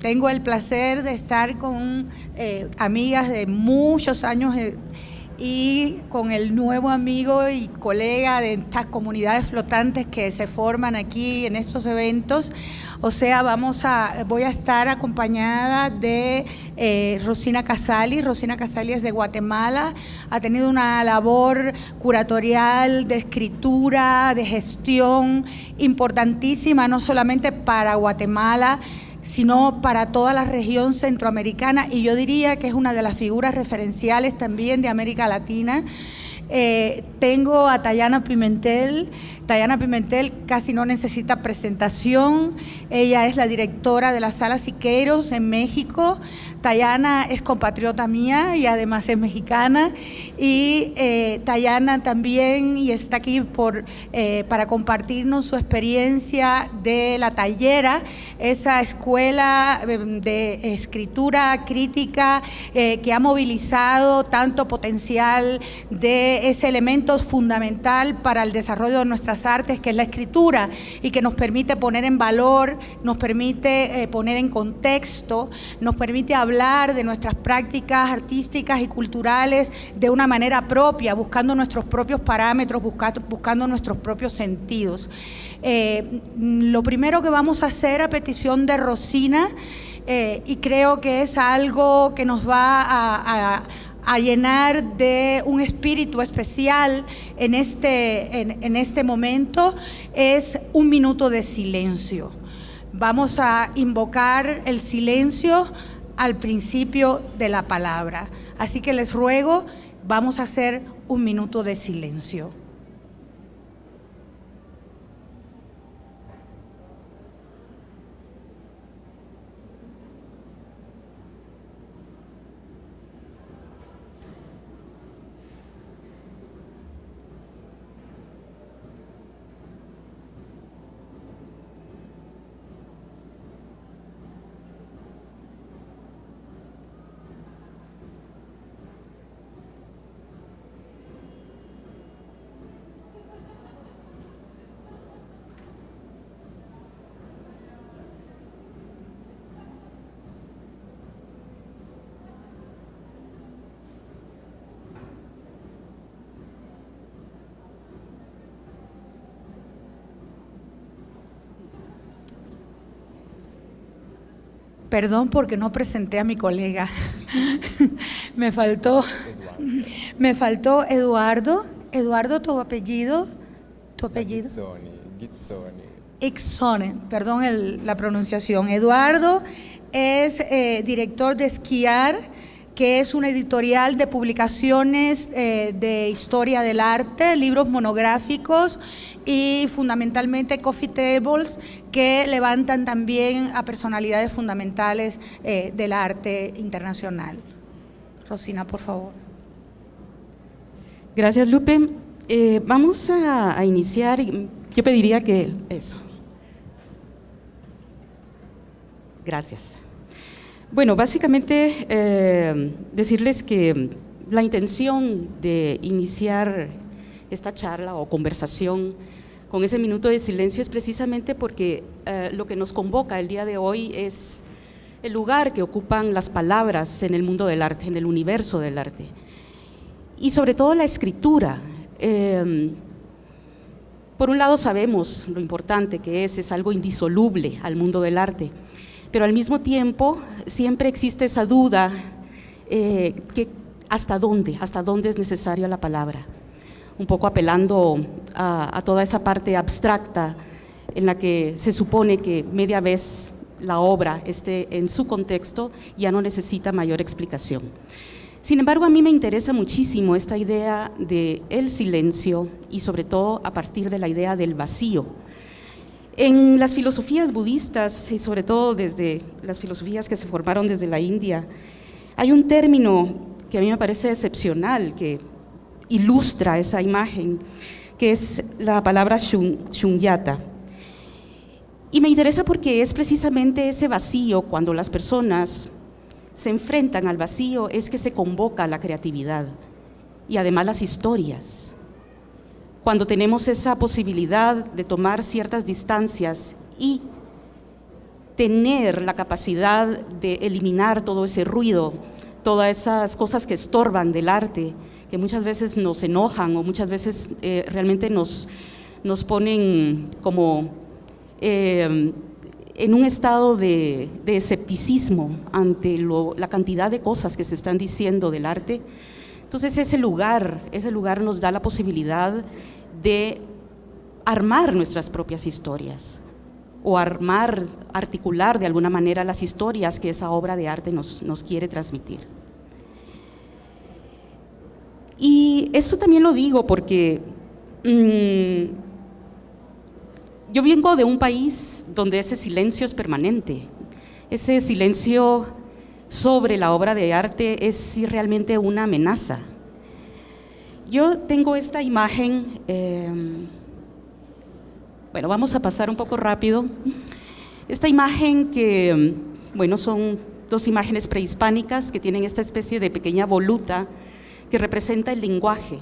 tengo el placer de estar con amigas de muchos años y con el nuevo amigo y colega de estas comunidades flotantes que se forman aquí en estos eventos. O sea, voy a estar acompañada de Rosina Casali. Rosina Casali es de Guatemala, ha tenido una labor curatorial, de escritura, de gestión importantísima, no solamente para Guatemala, sino para toda la región centroamericana, y yo diría que es una de las figuras referenciales también de América Latina. Tengo a Tayana Pimentel. Tayana Pimentel casi no necesita presentación. Ella es la directora de la Sala Siqueiros en México. Tayana es compatriota mía y además es mexicana, y Tayana también y está aquí para compartirnos su experiencia de La Tallera, esa escuela de escritura crítica que ha movilizado tanto potencial de ese elemento fundamental para el desarrollo de nuestras artes, que es la escritura, y que nos permite poner en valor, nos permite poner en contexto, nos permite hablar de nuestras prácticas artísticas y culturales de una manera propia, buscando nuestros propios parámetros, buscando nuestros propios sentidos. Lo primero que vamos a hacer a petición de Rosina, y creo que es algo que nos va a llenar de un espíritu especial en este momento, es un minuto de silencio. Vamos a invocar el silencio al principio de la palabra. Así que les ruego, vamos a hacer un minuto de silencio. Perdón porque no presenté a mi colega. Me faltó Eduardo. Eduardo, tu apellido. Ixone, perdón la pronunciación. Eduardo es director de Esquiar, que es una editorial de publicaciones de historia del arte, libros monográficos y fundamentalmente coffee tables que levantan también a personalidades fundamentales del arte internacional. Rosina, por favor. Gracias, Lupe. Vamos a iniciar. Yo pediría que eso. Gracias. Bueno, básicamente decirles que la intención de iniciar esta charla o conversación con ese minuto de silencio es precisamente porque lo que nos convoca el día de hoy es el lugar que ocupan las palabras en el mundo del arte, en el universo del arte, y sobre todo la escritura. Por un lado sabemos lo importante que es algo indisoluble al mundo del arte, pero al mismo tiempo siempre existe esa duda que hasta dónde es necesaria la palabra, un poco apelando a toda esa parte abstracta en la que se supone que media vez la obra esté en su contexto, ya no necesita mayor explicación. Sin embargo, a mí me interesa muchísimo esta idea del silencio y sobre todo a partir de la idea del vacío. En las filosofías budistas y sobre todo desde las filosofías que se formaron desde la India, hay un término que a mí me parece excepcional, que ilustra esa imagen, que es la palabra shunyata. Y me interesa porque es precisamente ese vacío, cuando las personas se enfrentan al vacío, es que se convoca la creatividad y además las historias. Cuando tenemos esa posibilidad de tomar ciertas distancias y tener la capacidad de eliminar todo ese ruido, todas esas cosas que estorban del arte, que muchas veces nos enojan o muchas veces realmente nos ponen como en un estado de escepticismo ante la cantidad de cosas que se están diciendo del arte. Entonces ese lugar nos da la posibilidad de armar nuestras propias historias o articular de alguna manera las historias que esa obra de arte nos quiere transmitir. Y eso también lo digo porque yo vengo de un país donde ese silencio es permanente, ese silencio sobre la obra de arte es sí, realmente una amenaza. Yo tengo esta imagen, bueno, vamos a pasar un poco rápido. Esta imagen que, bueno, son dos imágenes prehispánicas que tienen esta especie de pequeña voluta que representa el lenguaje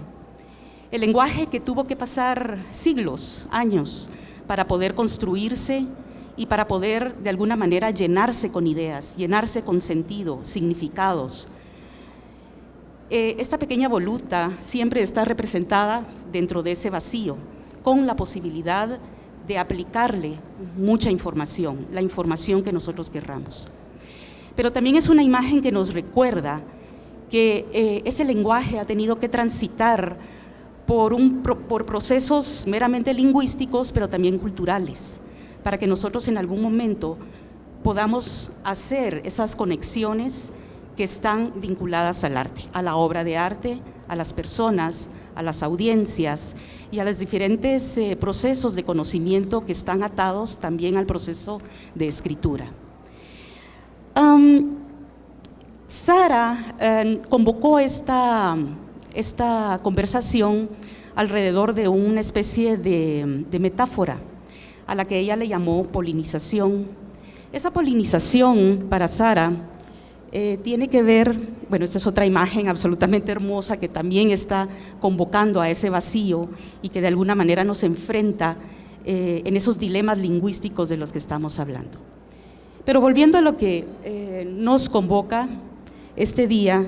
que tuvo que pasar siglos, años, para poder construirse y para poder de alguna manera llenarse con ideas, llenarse con sentido, significados. Esta pequeña voluta siempre está representada dentro de ese vacío, con la posibilidad de aplicarle mucha información, la información que nosotros querramos. Pero también es una imagen que nos recuerda que ese lenguaje ha tenido que transitar por procesos meramente lingüísticos, pero también culturales, para que nosotros en algún momento podamos hacer esas conexiones que están vinculadas al arte, a la obra de arte, a las personas, a las audiencias y a los diferentes procesos de conocimiento que están atados también al proceso de escritura. Sara convocó esta conversación alrededor de una especie de metáfora a la que ella le llamó polinización. Esa polinización para Sara tiene que ver, bueno, esta es otra imagen absolutamente hermosa que también está convocando a ese vacío y que de alguna manera nos enfrenta en esos dilemas lingüísticos de los que estamos hablando. Pero volviendo a lo que nos convoca este día,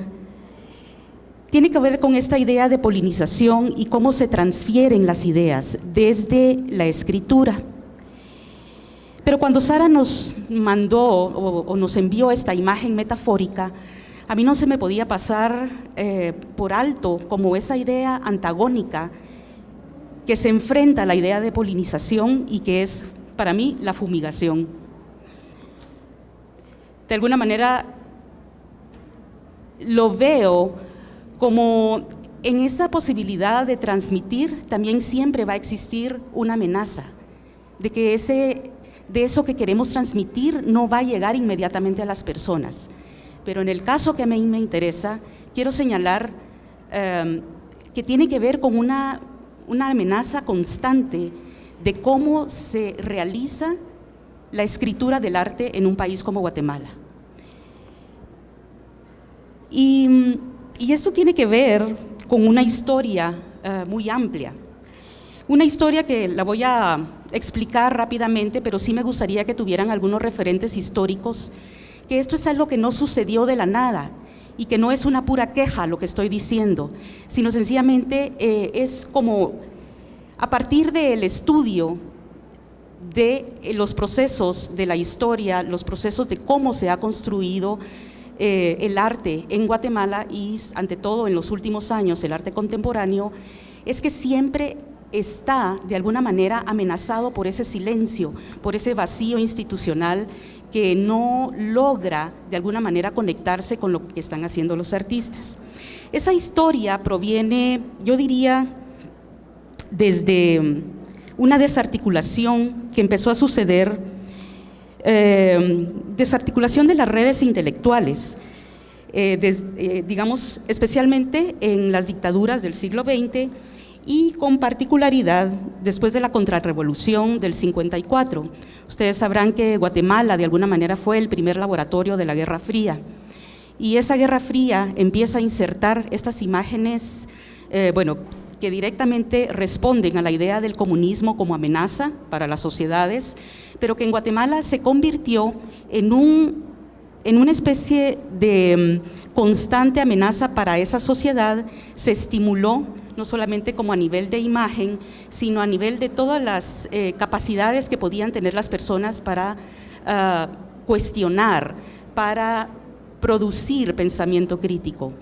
tiene que ver con esta idea de polinización y cómo se transfieren las ideas desde la escritura. Pero cuando Sara nos mandó o nos envió esta imagen metafórica, a mí no se me podía pasar por alto como esa idea antagónica que se enfrenta a la idea de polinización y que es para mí la fumigación. De alguna manera lo veo como en esa posibilidad de transmitir también siempre va a existir una amenaza de que de eso que queremos transmitir no va a llegar inmediatamente a las personas. Pero en el caso que a mí me interesa, quiero señalar que tiene que ver con una amenaza constante de cómo se realiza la escritura del arte en un país como Guatemala. Y esto tiene que ver con una historia muy amplia. Una historia que la voy a explicar rápidamente, pero sí me gustaría que tuvieran algunos referentes históricos, que esto es algo que no sucedió de la nada y que no es una pura queja lo que estoy diciendo, sino sencillamente es como a partir del estudio de los procesos de la historia, los procesos de cómo se ha construido el arte en Guatemala y ante todo en los últimos años el arte contemporáneo, es que siempre está de alguna manera amenazado por ese silencio, por ese vacío institucional que no logra de alguna manera conectarse con lo que están haciendo los artistas. Esa historia proviene, yo diría, desde una desarticulación que empezó a suceder, desarticulación de las redes intelectuales, digamos, especialmente en las dictaduras del siglo XX y con particularidad después de la contrarrevolución del 54. Ustedes sabrán que Guatemala de alguna manera fue el primer laboratorio de la Guerra Fría y esa Guerra Fría empieza a insertar estas imágenes, bueno, que directamente responden a la idea del comunismo como amenaza para las sociedades, pero que en Guatemala se convirtió en una especie de constante amenaza para esa sociedad. Se estimuló no solamente como a nivel de imagen, sino a nivel de todas las capacidades que podían tener las personas para cuestionar, para producir pensamiento crítico.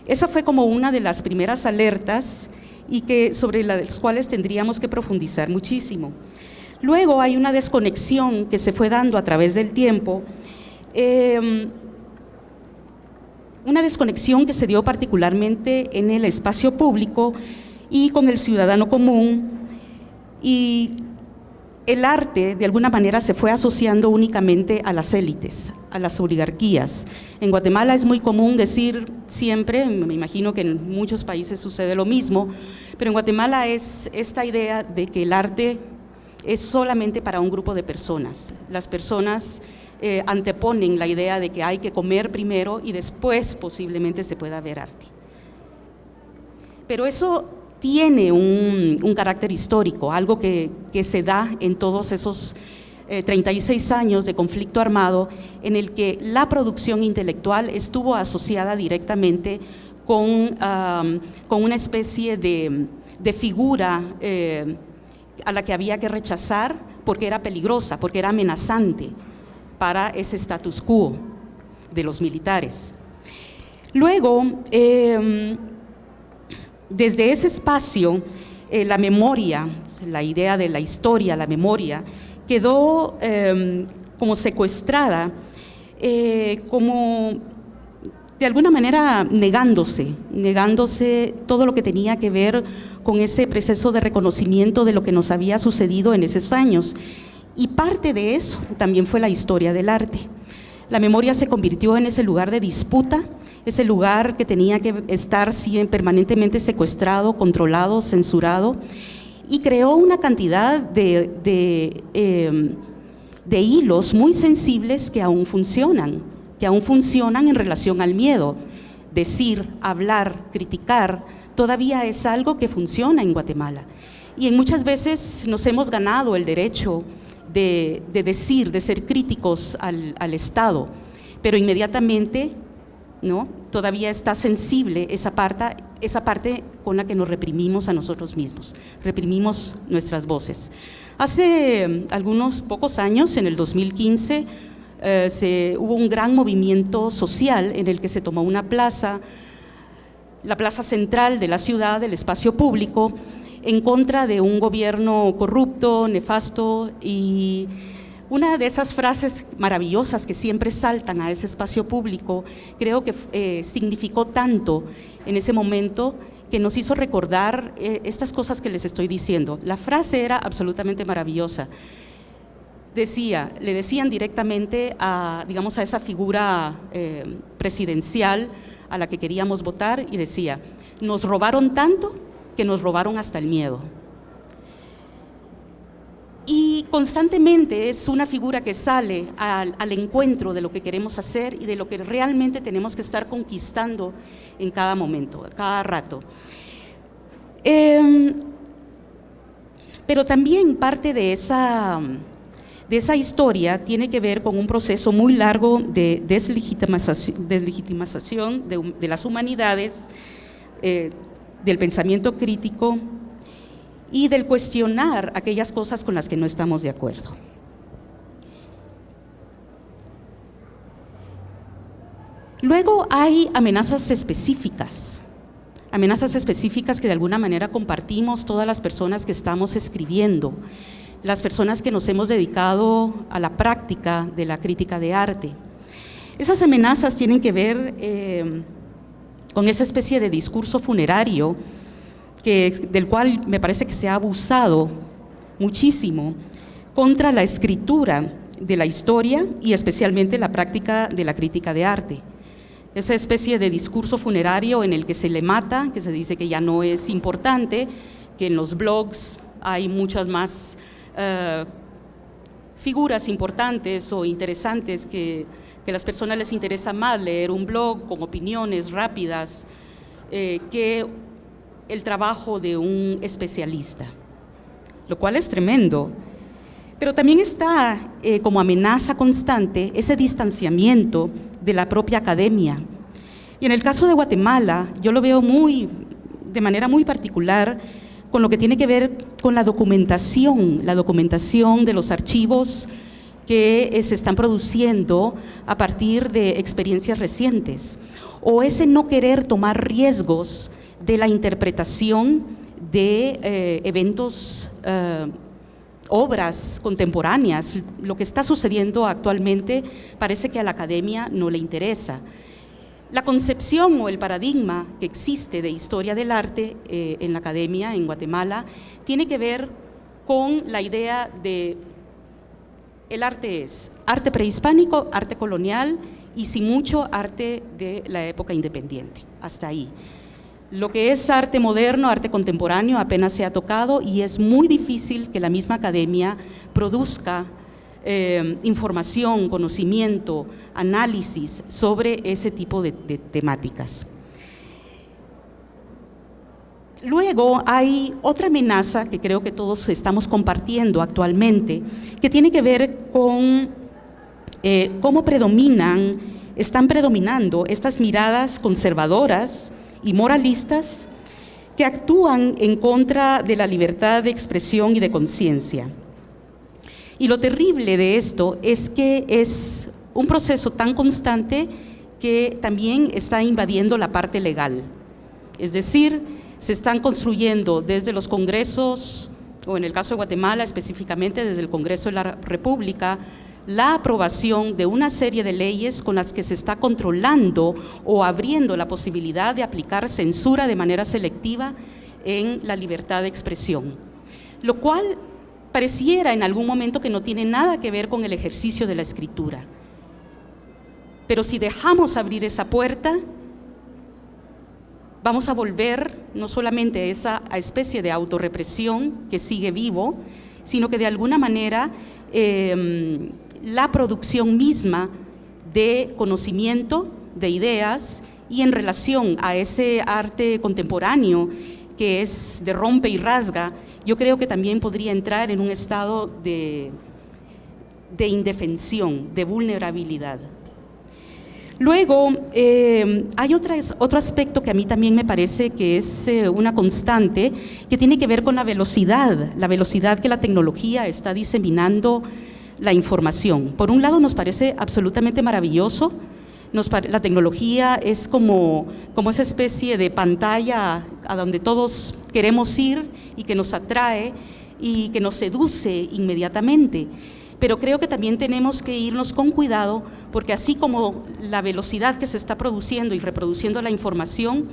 Esa fue como una de las primeras alertas y sobre las cuales tendríamos que profundizar muchísimo. Luego hay una desconexión que se fue dando a través del tiempo, una desconexión que se dio particularmente en el espacio público y con el ciudadano común, y el arte de alguna manera se fue asociando únicamente a las élites, a las oligarquías. En Guatemala es muy común decir siempre, me imagino que en muchos países sucede lo mismo, pero en Guatemala es esta idea de que el arte es solamente para un grupo de personas. Las personas anteponen la idea de que hay que comer primero y después posiblemente se pueda ver arte. Pero eso tiene un carácter histórico, algo que se da en todos esos 36 años de conflicto armado, en el que la producción intelectual estuvo asociada directamente con una especie de figura a la que había que rechazar porque era peligrosa, porque era amenazante para ese status quo de los militares. Luego, desde ese espacio, la memoria, la idea de la historia, la memoria, quedó como secuestrada, como de alguna manera negándose todo lo que tenía que ver con ese proceso de reconocimiento de lo que nos había sucedido en esos años. Y parte de eso también fue la historia del arte. La memoria se convirtió en ese lugar de disputa, ese lugar que tenía que estar permanentemente secuestrado, controlado, censurado, y creó una cantidad de hilos muy sensibles que aún funcionan en relación al miedo. Decir, hablar, criticar, todavía es algo que funciona en Guatemala. Y muchas veces nos hemos ganado el derecho de decir, de ser críticos al Estado, pero inmediatamente, ¿no?, todavía está sensible esa parte con la que nos reprimimos a nosotros mismos, reprimimos nuestras voces. Hace algunos pocos años, en el 2015, hubo un gran movimiento social en el que se tomó una plaza, la plaza central de la ciudad, del espacio público, en contra de un gobierno corrupto, nefasto, y una de esas frases maravillosas que siempre saltan a ese espacio público, creo que significó tanto en ese momento que nos hizo recordar estas cosas que les estoy diciendo. La frase era absolutamente maravillosa. Le decían directamente a esa figura presidencial a la que queríamos votar, y decía: nos robaron tanto que nos robaron hasta el miedo. Y constantemente es una figura que sale al encuentro de lo que queremos hacer y de lo que realmente tenemos que estar conquistando en cada momento, cada rato. Pero también parte de esa historia tiene que ver con un proceso muy largo de deslegitimación de las humanidades, del pensamiento crítico y del cuestionar aquellas cosas con las que no estamos de acuerdo. Luego hay amenazas específicas que de alguna manera compartimos todas las personas que estamos escribiendo, las personas que nos hemos dedicado a la práctica de la crítica de arte. Esas amenazas tienen que ver con esa especie de discurso funerario del cual me parece que se ha abusado muchísimo contra la escritura de la historia y especialmente la práctica de la crítica de arte. Esa especie de discurso funerario en el que se le mata, que se dice que ya no es importante, que en los blogs hay muchas más figuras importantes o interesantes, que a las personas les interesa más leer un blog con opiniones rápidas que el trabajo de un especialista, lo cual es tremendo. Pero también está como amenaza constante ese distanciamiento de la propia academia. Y en el caso de Guatemala, yo lo veo de manera muy particular con lo que tiene que ver con la documentación de los archivos que se están produciendo a partir de experiencias recientes, o ese no querer tomar riesgos de la interpretación de eventos, obras contemporáneas. Lo que está sucediendo actualmente parece que a la academia no le interesa. La concepción o el paradigma que existe de historia del arte en la academia en Guatemala tiene que ver con la idea de el arte es arte prehispánico, arte colonial y sin mucho arte de la época independiente, hasta ahí. Lo que es arte moderno, arte contemporáneo apenas se ha tocado y es muy difícil que la misma academia produzca información, conocimiento, análisis sobre ese tipo de temáticas. Luego hay otra amenaza que creo que todos estamos compartiendo actualmente, que tiene que ver con cómo están predominando estas miradas conservadoras y moralistas que actúan en contra de la libertad de expresión y de conciencia. Y lo terrible de esto es que es un proceso tan constante que también está invadiendo la parte legal. Es decir, se están construyendo desde los congresos, o en el caso de Guatemala específicamente desde el Congreso de la República, la aprobación de una serie de leyes con las que se está controlando o abriendo la posibilidad de aplicar censura de manera selectiva en la libertad de expresión, lo cual pareciera en algún momento que no tiene nada que ver con el ejercicio de la escritura. Pero si dejamos abrir esa puerta, vamos a volver no solamente a esa especie de autorrepresión que sigue vivo, sino que de alguna manera la producción misma de conocimiento, de ideas, y en relación a ese arte contemporáneo que es de rompe y rasga, yo creo que también podría entrar en un estado de indefensión, de vulnerabilidad. Luego, hay otro aspecto que a mí también me parece que es una constante, que tiene que ver con la velocidad que la tecnología está diseminando la información. Por un lado, nos parece absolutamente maravilloso. La tecnología es como esa especie de pantalla a donde todos queremos ir y que nos atrae y que nos seduce inmediatamente. Pero creo que también tenemos que irnos con cuidado, porque así como la velocidad que se está produciendo y reproduciendo la información,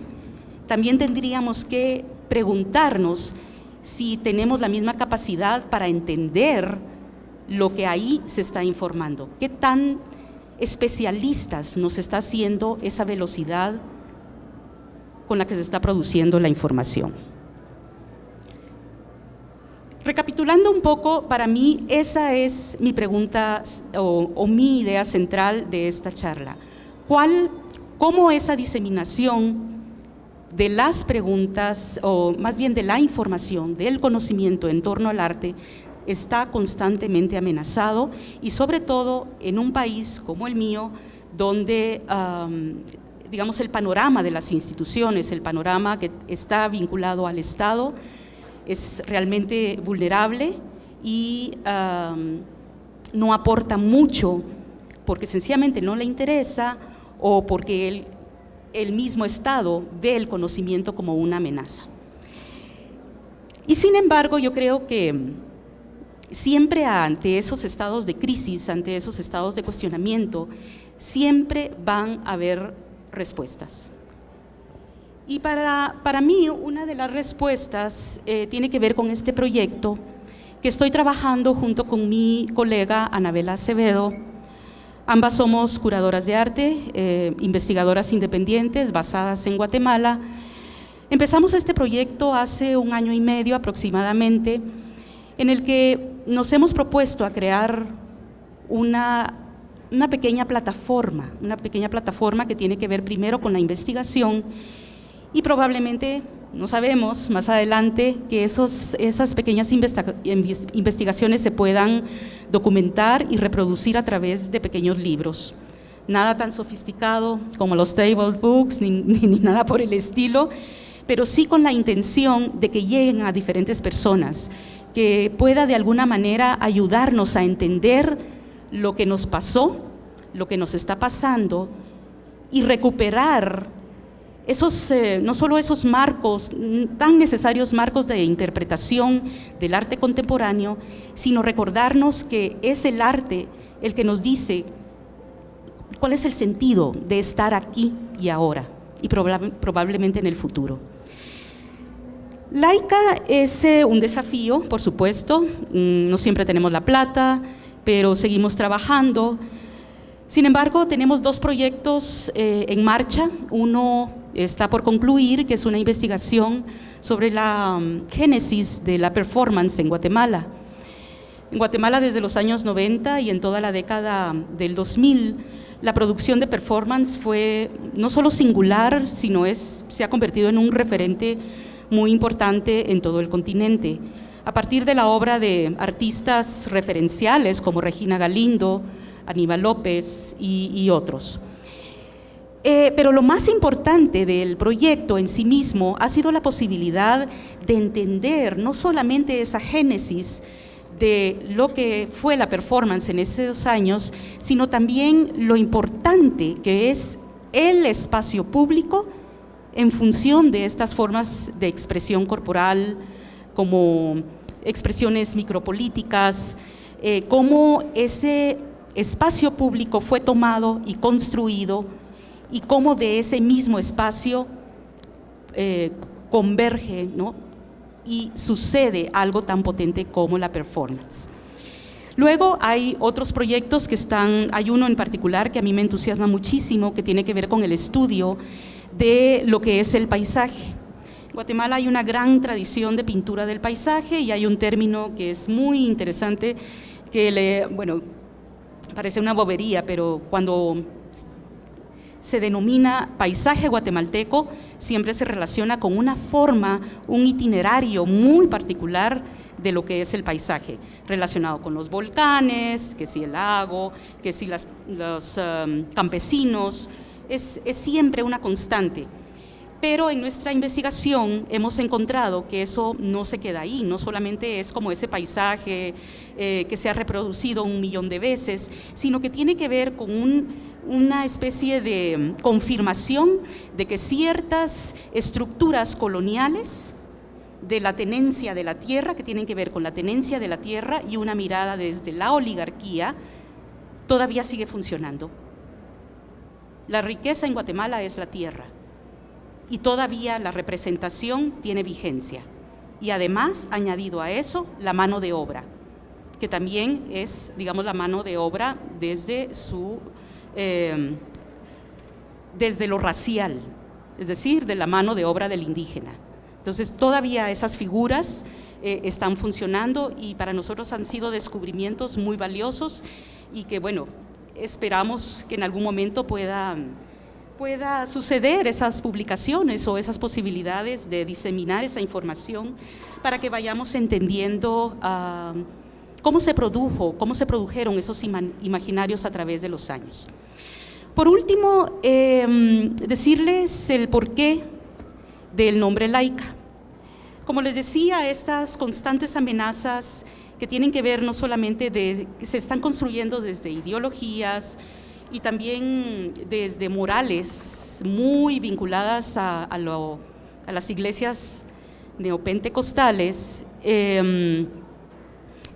también tendríamos que preguntarnos si tenemos la misma capacidad para entender lo que ahí se está informando. ¿Qué tan especialistas nos está haciendo esa velocidad con la que se está produciendo la información? Recapitulando un poco, para mí esa es mi pregunta o mi idea central de esta charla. ¿Cómo esa diseminación de las preguntas, o más bien de la información, del conocimiento en torno al arte, está constantemente amenazado, y sobre todo en un país como el mío, donde digamos el panorama de las instituciones, el panorama que está vinculado al Estado, es realmente vulnerable y no aporta mucho porque sencillamente no le interesa o porque el mismo Estado ve el conocimiento como una amenaza. Y sin embargo, yo creo que siempre ante esos estados de crisis, ante esos estados de cuestionamiento, siempre van a haber respuestas. Y para mí, una de las respuestas tiene que ver con este proyecto que estoy trabajando junto con mi colega Anabela Acevedo. Ambas somos curadoras de arte, investigadoras independientes basadas en Guatemala. Empezamos este proyecto hace 1 año y medio aproximadamente, en el que nos hemos propuesto a crear una pequeña plataforma que tiene que ver primero con la investigación y probablemente no sabemos más adelante que esas pequeñas investigaciones se puedan documentar y reproducir a través de pequeños libros. Nada tan sofisticado como los table books, ni nada por el estilo, pero sí con la intención de que lleguen a diferentes personas, que pueda de alguna manera ayudarnos a entender lo que nos pasó, lo que nos está pasando, y recuperar no solo esos marcos, tan necesarios marcos de interpretación del arte contemporáneo, sino recordarnos que es el arte el que nos dice cuál es el sentido de estar aquí y ahora, y probablemente en el futuro. Laika es un desafío, por supuesto, no siempre tenemos la plata, pero seguimos trabajando. Sin embargo, tenemos 2 proyectos en marcha. Uno está por concluir, que es una investigación sobre la génesis de la performance en Guatemala. En Guatemala, desde los años 90 y en toda la década del 2000, la producción de performance fue no solo singular, sino se ha convertido en un referente muy importante en todo el continente. A partir de la obra de artistas referenciales como Regina Galindo, Aníbal López y otros. Pero lo más importante del proyecto en sí mismo ha sido la posibilidad de entender no solamente esa génesis de lo que fue la performance en esos años, sino también lo importante que es el espacio público en función de estas formas de expresión corporal, como expresiones micropolíticas, cómo ese espacio público fue tomado y construido, y cómo de ese mismo espacio converge, ¿no?, y sucede algo tan potente como la performance. Luego hay otros proyectos hay uno en particular que a mí me entusiasma muchísimo, que tiene que ver con el estudio de lo que es el paisaje. En Guatemala hay una gran tradición de pintura del paisaje, y hay un término que es muy interesante, que parece una bobería, pero cuando se denomina paisaje guatemalteco, siempre se relaciona con una forma, un itinerario muy particular de lo que es el paisaje, relacionado con los volcanes, que si el lago, que si los campesinos, es siempre una constante. Pero en nuestra investigación hemos encontrado que eso no se queda ahí, no solamente es como ese paisaje que se ha reproducido 1 millón de veces, sino que tiene que ver con una especie de confirmación de que ciertas estructuras coloniales de la tenencia de la tierra, que tienen que ver con la tenencia de la tierra y una mirada desde la oligarquía, todavía sigue funcionando. La riqueza en Guatemala es la tierra, y todavía la representación tiene vigencia. Y además, añadido a eso, la mano de obra, que también es, digamos, la mano de obra desde lo racial, es decir, de la mano de obra del indígena. Entonces, todavía esas figuras están funcionando, y para nosotros han sido descubrimientos muy valiosos, y que, esperamos que en algún momento pueda suceder esas publicaciones o esas posibilidades de diseminar esa información para que vayamos entendiendo cómo se produjeron esos imaginarios a través de los años. Por último, decirles el porqué del nombre Laika. Como les decía, estas constantes amenazas que tienen que ver no solamente que se están construyendo desde ideologías, y también desde morales muy vinculadas a las iglesias neopentecostales,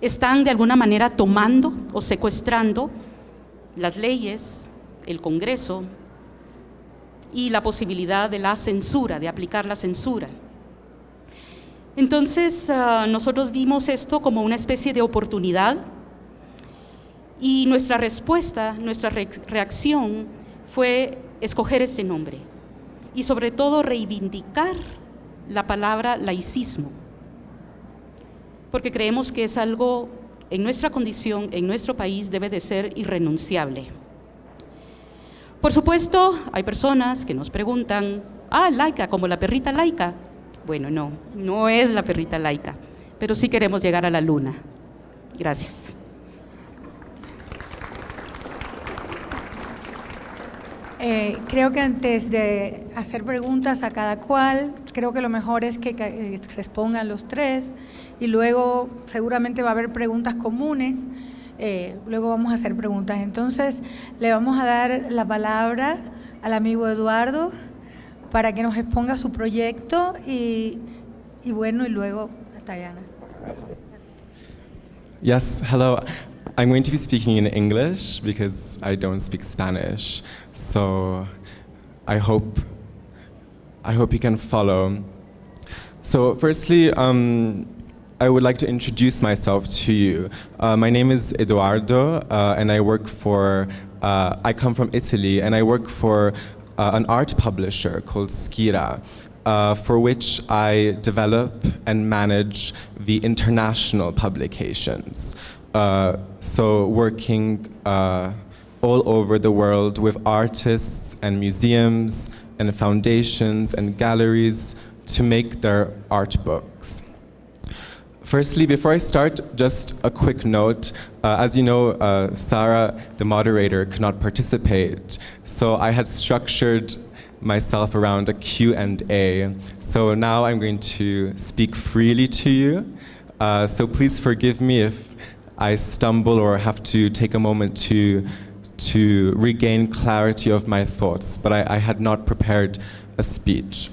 están de alguna manera tomando o secuestrando las leyes, el Congreso y la posibilidad de la censura, de aplicar la censura. Entonces, nosotros vimos esto como una especie de oportunidad, y nuestra respuesta, nuestra reacción fue escoger ese nombre y sobre todo reivindicar la palabra laicismo, porque creemos que es algo en nuestra condición, en nuestro país, debe de ser irrenunciable. Por supuesto, hay personas que nos preguntan, Laika, como la perrita Laika. Bueno, no es la perrita Laika, pero sí queremos llegar a la luna. Gracias. Creo que antes de hacer preguntas a cada cual, creo que lo mejor es que respondan los tres y luego seguramente va a haber preguntas comunes. Luego vamos a hacer preguntas. Entonces, le vamos a dar la palabra al amigo Eduardo para que nos exponga su proyecto y bueno, y luego a Tayana. Yes, hello. I'm going to be speaking in English because I don't speak Spanish. So I hope you can follow. So firstly, I would like to introduce myself to you. My name is Eduardo, and I come from Italy, and I work for an art publisher called Skira, for which I develop and manage the international publications. So working all over the world with artists and museums and foundations and galleries to make their art books. Firstly, before I start, just a quick note. As you know, Sarah, the moderator, could not participate, so I had structured myself around a Q&A. So now I'm going to speak freely to you. So please forgive me if I stumble or have to take a moment to regain clarity of my thoughts, but I had not prepared a speech.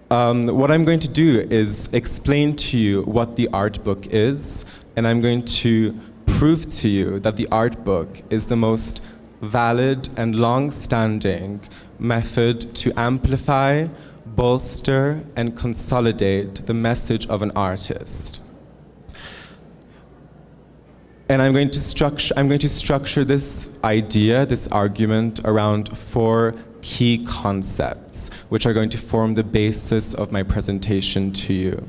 What I'm going to do is explain to you what the art book is, and I'm going to prove to you that the art book is the most valid and long-standing method to amplify, bolster, and consolidate the message of an artist. And I'm going to structure this idea, this argument, around 4 key concepts, which are going to form the basis of my presentation to you.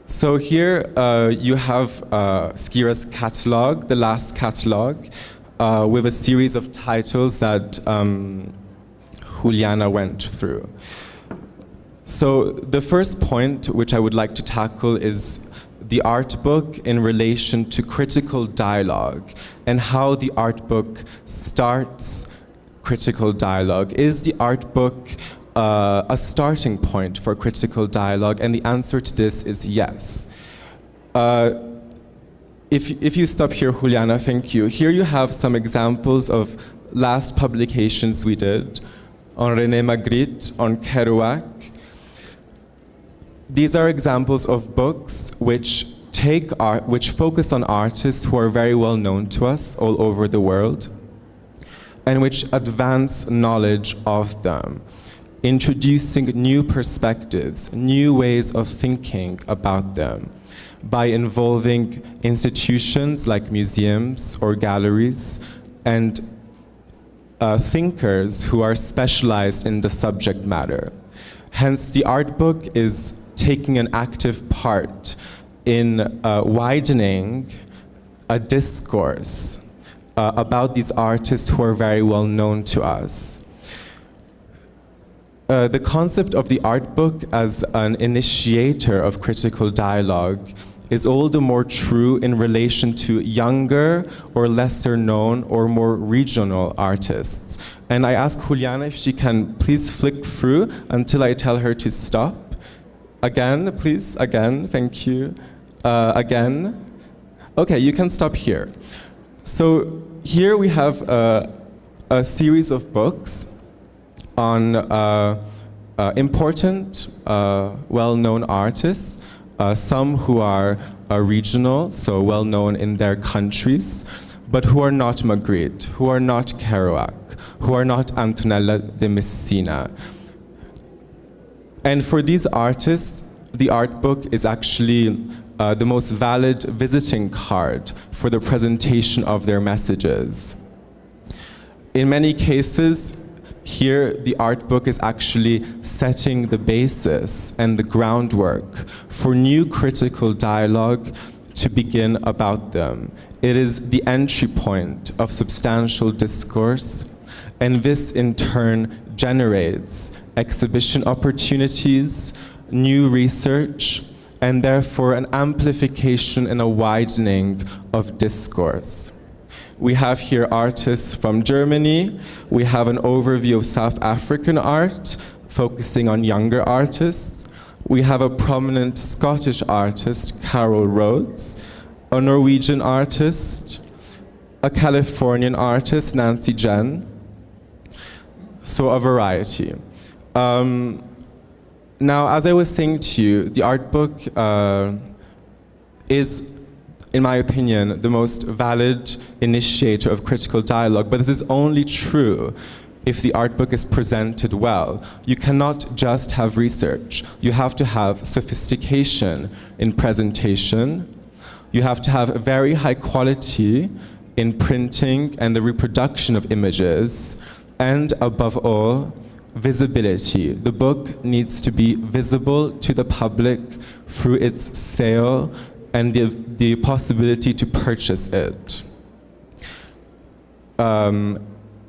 So here you have Skira's catalog, the last catalog, with a series of titles that Juliana went through. So the first point which I would like to tackle is the art book in relation to critical dialogue and how the art book starts critical dialogue. Is the art book a starting point for critical dialogue? And the answer to this is yes. If you stop here, Juliana, thank you. Here you have some examples of last publications we did on René Magritte, on Kerouac. These are examples of books which focus on artists who are very well known to us all over the world, and which advance knowledge of them, introducing new perspectives, new ways of thinking about them, by involving institutions like museums or galleries, and thinkers who are specialized in the subject matter. Hence, the art book is taking an active part in widening a discourse about these artists who are very well known to us. The concept of the art book as an initiator of critical dialogue is all the more true in relation to younger or lesser known or more regional artists. And I ask Juliana if she can please flick through until I tell her to stop. Again, please, again, thank you. Again. Okay, you can stop here. So here we have a series of books on important, well-known artists, some who are regional, so well-known in their countries, but who are not Magritte, who are not Kerouac, who are not Antonella de Messina. And for these artists, the art book is actually the most valid visiting card for the presentation of their messages. In many cases, here the art book is actually setting the basis and the groundwork for new critical dialogue to begin about them. It is the entry point of substantial discourse, and this in turn generates exhibition opportunities, new research, and therefore an amplification and a widening of discourse. We have here artists from Germany. We have an overview of South African art, focusing on younger artists. We have a prominent Scottish artist, Carol Rhodes, a Norwegian artist, a Californian artist, Nancy Jen. So a variety. Now, as I was saying to you, the art book is, in my opinion, the most valid initiator of critical dialogue, but this is only true if the art book is presented well. You cannot just have research. You have to have sophistication in presentation. You have to have very high quality in printing and the reproduction of images, and above all, visibility. The book needs to be visible to the public through its sale and the possibility to purchase it.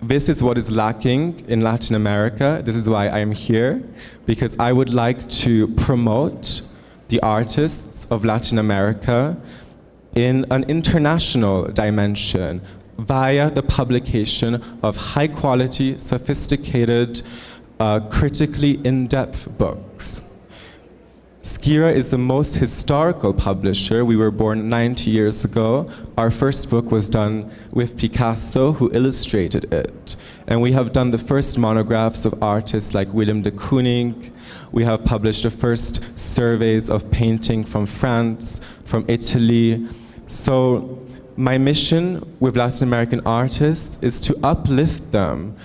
This is what is lacking in Latin America. This is why I am here, because I would like to promote the artists of Latin America in an international dimension via the publication of high quality, sophisticated, critically in-depth books. Skira is the most historical publisher. We were born 90 years ago. Our first book was done with Picasso, who illustrated it. And we have done the first monographs of artists like Willem de Kooning. We have published the first surveys of painting from France, from Italy. So my mission with Latin American artists is to uplift them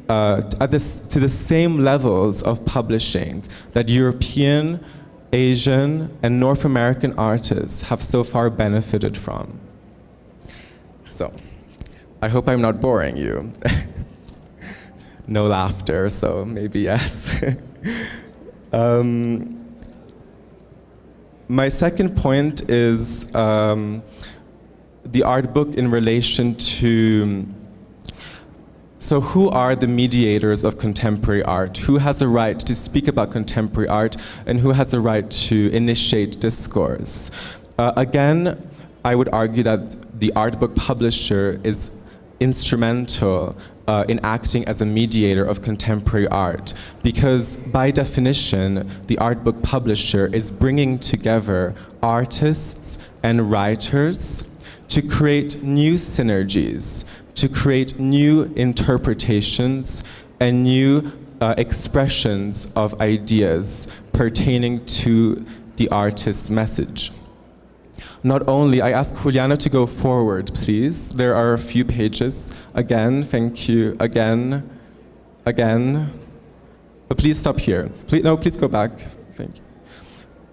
to the same levels of publishing that European, Asian, and North American artists have so far benefited from. So, I hope I'm not boring you. No laughter, so maybe yes. My second point is the art book in relation to, so who are the mediators of contemporary art? Who has a right to speak about contemporary art, and who has a right to initiate discourse? Again, I would argue that the art book publisher is instrumental in acting as a mediator of contemporary art, because by definition, the art book publisher is bringing together artists and writers to create new synergies, to create new interpretations and new expressions of ideas pertaining to the artist's message. Not only, I ask Juliana to go forward, please. There are a few pages. Again, thank you. Again. But please stop here. Please go back. Thank you.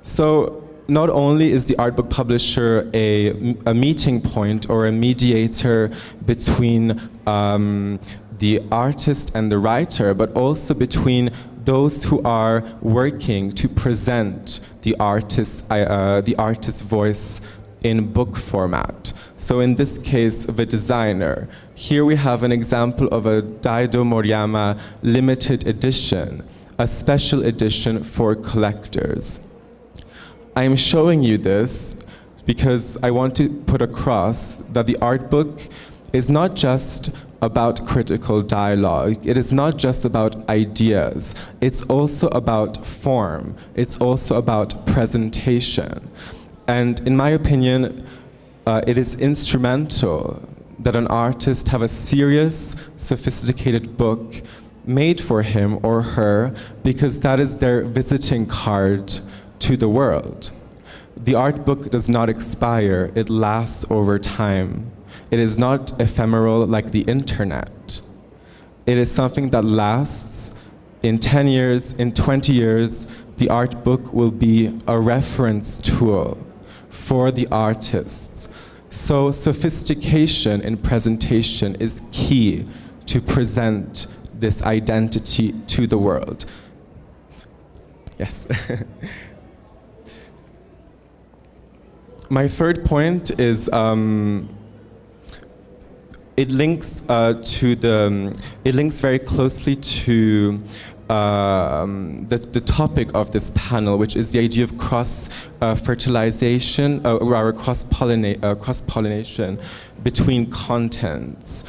So, not only is the art book publisher a meeting point or a mediator between the artist and the writer, but also between those who are working to present the artist's voice in book format. So in this case, the designer. Here we have an example of a Daido Moriyama limited edition, a special edition for collectors. I am showing you this because I want to put across that the art book is not just about critical dialogue. It is not just about ideas. It's also about form. It's also about presentation. And in my opinion, it is instrumental that an artist have a serious, sophisticated book made for him or her, because that is their visiting card to the world. The art book does not expire, it lasts over time. It is not ephemeral like the internet. It is something that lasts. In 10 years, in 20 years, the art book will be a reference tool for the artists. So sophistication in presentation is key to present this identity to the world. Yes. My third point is it links very closely to the topic of this panel, which is the idea of fertilization or cross-pollination between contents.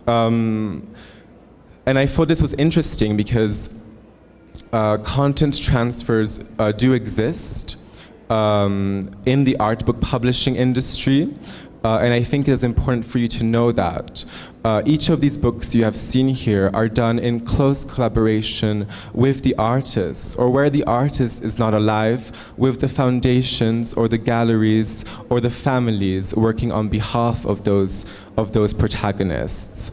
And I thought this was interesting because content transfers do exist in the art book publishing industry. And I think it is important for you to know that each of these books you have seen here are done in close collaboration with the artists, or where the artist is not alive, with the foundations or the galleries or the families working on behalf of those protagonists.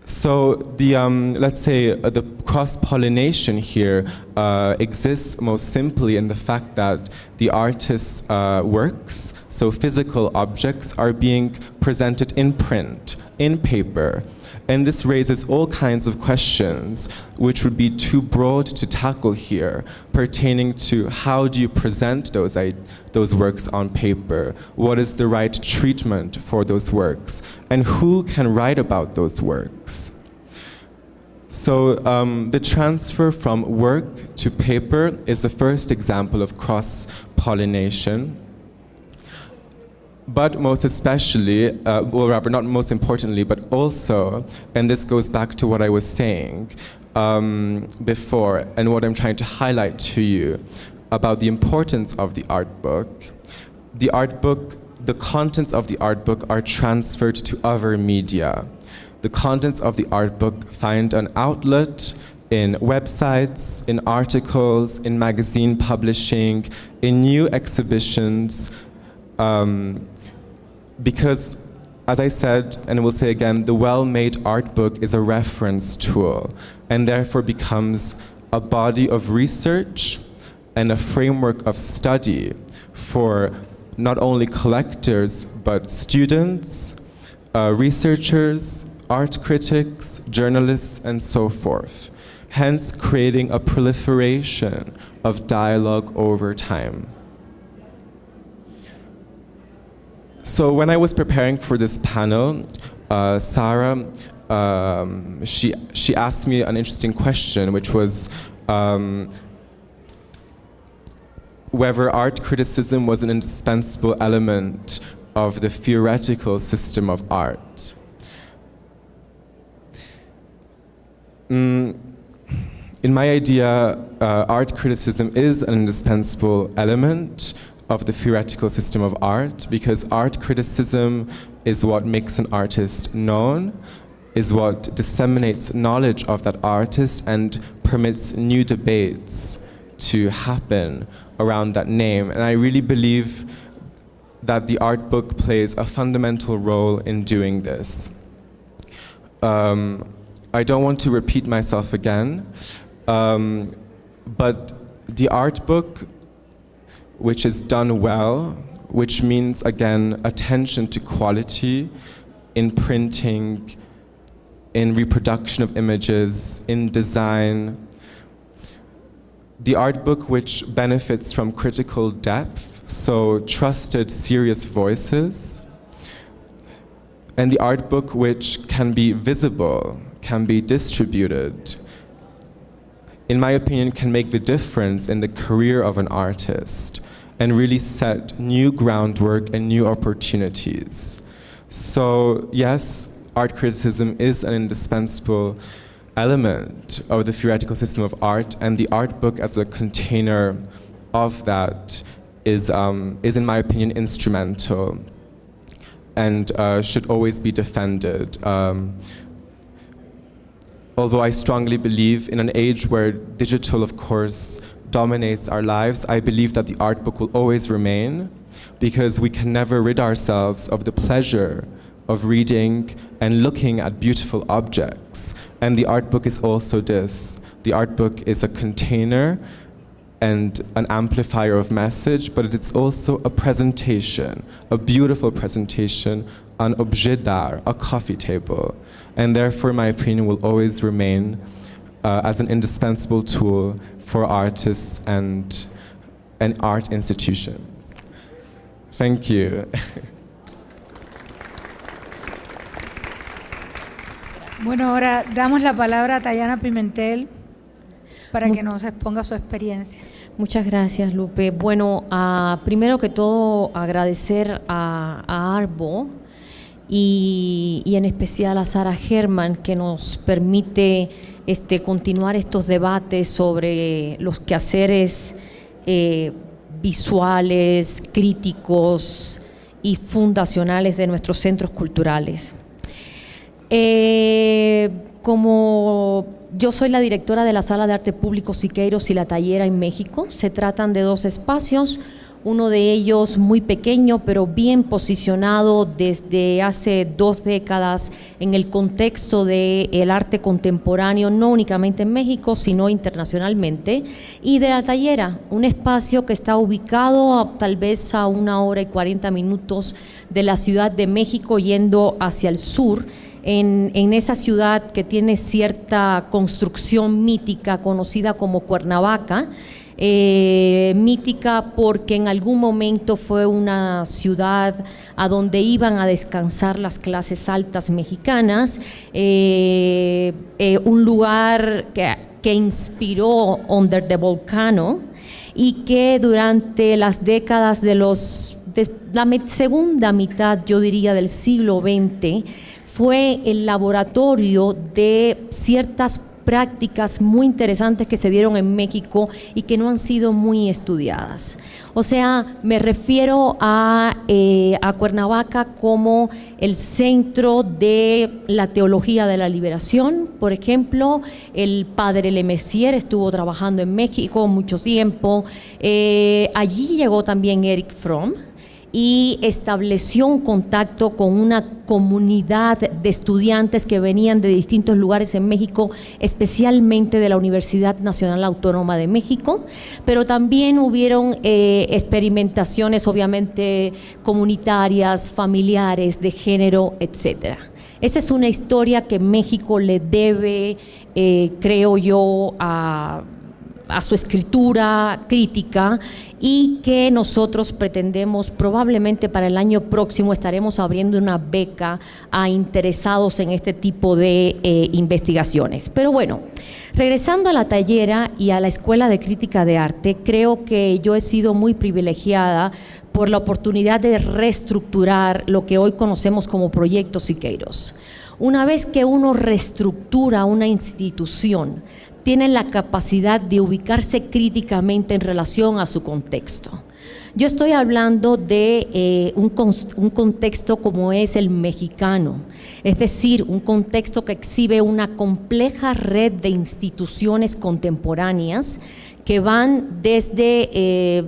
So the let's say the cross-pollination here exists most simply in the fact that the artist's works, so physical objects, are being presented in print, in paper. And this raises all kinds of questions which would be too broad to tackle here, pertaining to how do you present those works on paper? What is the right treatment for those works? And who can write about those works? So the transfer from work to paper is the first example of cross-pollination. But most especially, well, rather not most importantly, but also, and this goes back to what I was saying before, and what I'm trying to highlight to you about the importance of the art book. The contents of the art book are transferred to other media. The contents of the art book find an outlet in websites, in articles, in magazine publishing, in new exhibitions, because, as I said, and will say again, the well-made art book is a reference tool and therefore becomes a body of research and a framework of study for not only collectors, but students, researchers, art critics, journalists, and so forth, hence creating a proliferation of dialogue over time. So when I was preparing for this panel, Sarah, she asked me an interesting question, which was whether art criticism was an indispensable element of the theoretical system of art. In my idea, art criticism is an indispensable element of the theoretical system of art, because art criticism is what makes an artist known, is what disseminates knowledge of that artist and permits new debates to happen around that name. And I really believe that the art book plays a fundamental role in doing this. I don't want to repeat myself again, but the art book, which is done well, which means, again, attention to quality in printing, in reproduction of images, in design. The art book which benefits from critical depth, so trusted, serious voices. And the art book which can be visible, can be distributed, in my opinion, can make the difference in the career of an artist and really set new groundwork and new opportunities. So yes, art criticism is an indispensable element of the theoretical system of art, and the art book as a container of that is in my opinion, instrumental and should always be defended. Although I strongly believe in an age where digital, of course, dominates our lives, I believe that the art book will always remain, because we can never rid ourselves of the pleasure of reading and looking at beautiful objects. And the art book is also this. The art book is a container and an amplifier of message, but it's also a presentation, a beautiful presentation, an objet d'art, a coffee table. And therefore, in my opinion, will always remain as an indispensable tool for artists and art institutions. Thank you. Bueno, ahora damos la palabra a Tayana Pimentel. para que nos exponga su experiencia. Muchas gracias, Lupe. Bueno, primero que todo agradecer a Arbo y en especial a Sara Herman, que nos permite continuar estos debates sobre los quehaceres visuales, críticos y fundacionales de nuestros centros culturales. Como yo soy la directora de la Sala de Arte Público Siqueiros y La Tallera en México, se tratan de dos espacios, uno de ellos muy pequeño pero bien posicionado desde hace 2 décadas en el contexto del arte contemporáneo, no únicamente en México sino internacionalmente, y de La Tallera, un espacio que está ubicado tal vez a 1 hora y 40 minutos de la Ciudad de México yendo hacia el sur, en esa ciudad que tiene cierta construcción mítica conocida como Cuernavaca, mítica porque en algún momento fue una ciudad a donde iban a descansar las clases altas mexicanas, un lugar que inspiró Under the Volcano y que durante las décadas de la segunda mitad, yo diría, del siglo XX, fue el laboratorio de ciertas prácticas muy interesantes que se dieron en México y que no han sido muy estudiadas. O sea, me refiero a Cuernavaca como el centro de la teología de la liberación. Por ejemplo, el padre Le Mercier estuvo trabajando en México mucho tiempo. Allí llegó también Erich Fromm y estableció un contacto con una comunidad de estudiantes que venían de distintos lugares en México, especialmente de la Universidad Nacional Autónoma de México, pero también hubieron experimentaciones obviamente comunitarias, familiares, de género, etcétera. Esa es una historia que México le debe, creo yo, a su escritura crítica, y que nosotros pretendemos, probablemente para el año próximo estaremos abriendo una beca a interesados en este tipo de investigaciones. Pero bueno, regresando a La Tallera y a la Escuela de Crítica de Arte, creo que yo he sido muy privilegiada por la oportunidad de reestructurar lo que hoy conocemos como Proyecto Siqueiros. Una vez que uno reestructura una institución, tienen la capacidad de ubicarse críticamente en relación a su contexto. Yo estoy hablando de un contexto como es el mexicano, es decir, un contexto que exhibe una compleja red de instituciones contemporáneas que van desde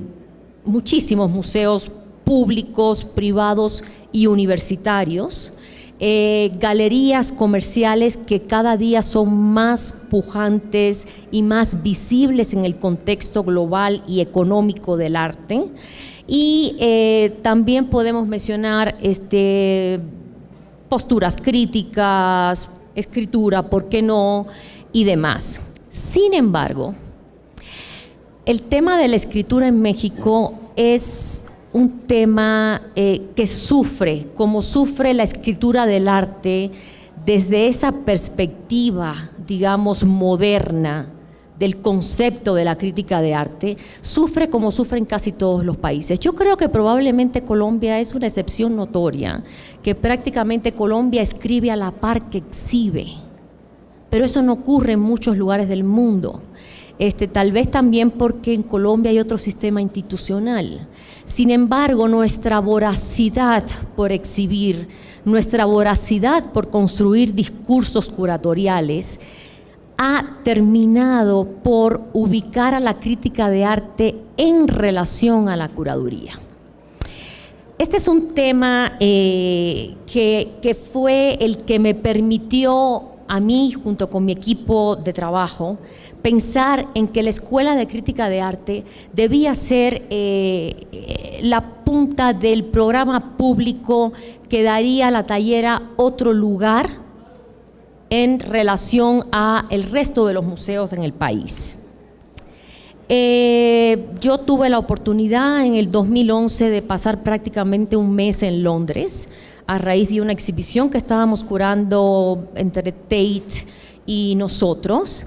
muchísimos museos públicos, privados y universitarios, galerías comerciales que cada día son más pujantes y más visibles en el contexto global y económico del arte, y también podemos mencionar posturas críticas, escritura, ¿por qué no?, y demás. Sin embargo, el tema de la escritura en México es un tema que sufre, como sufre la escritura del arte, desde esa perspectiva, digamos, moderna del concepto de la crítica de arte, sufre como sufren casi todos los países. Yo creo que probablemente Colombia es una excepción notoria, que prácticamente Colombia escribe a la par que exhibe, pero eso no ocurre en muchos lugares del mundo. Tal vez también porque en Colombia hay otro sistema institucional. Sin embargo, nuestra voracidad por exhibir, nuestra voracidad por construir discursos curatoriales ha terminado por ubicar a la crítica de arte en relación a la curaduría. Este es un tema que fue el que me permitió a mí, junto con mi equipo de trabajo, pensar en que la Escuela de Crítica de Arte debía ser la punta del programa público que daría a La Tallera otro lugar en relación a el resto de los museos en el país. Yo tuve la oportunidad en el 2011 de pasar prácticamente un mes en Londres a raíz de una exhibición que estábamos curando entre Tate y nosotros,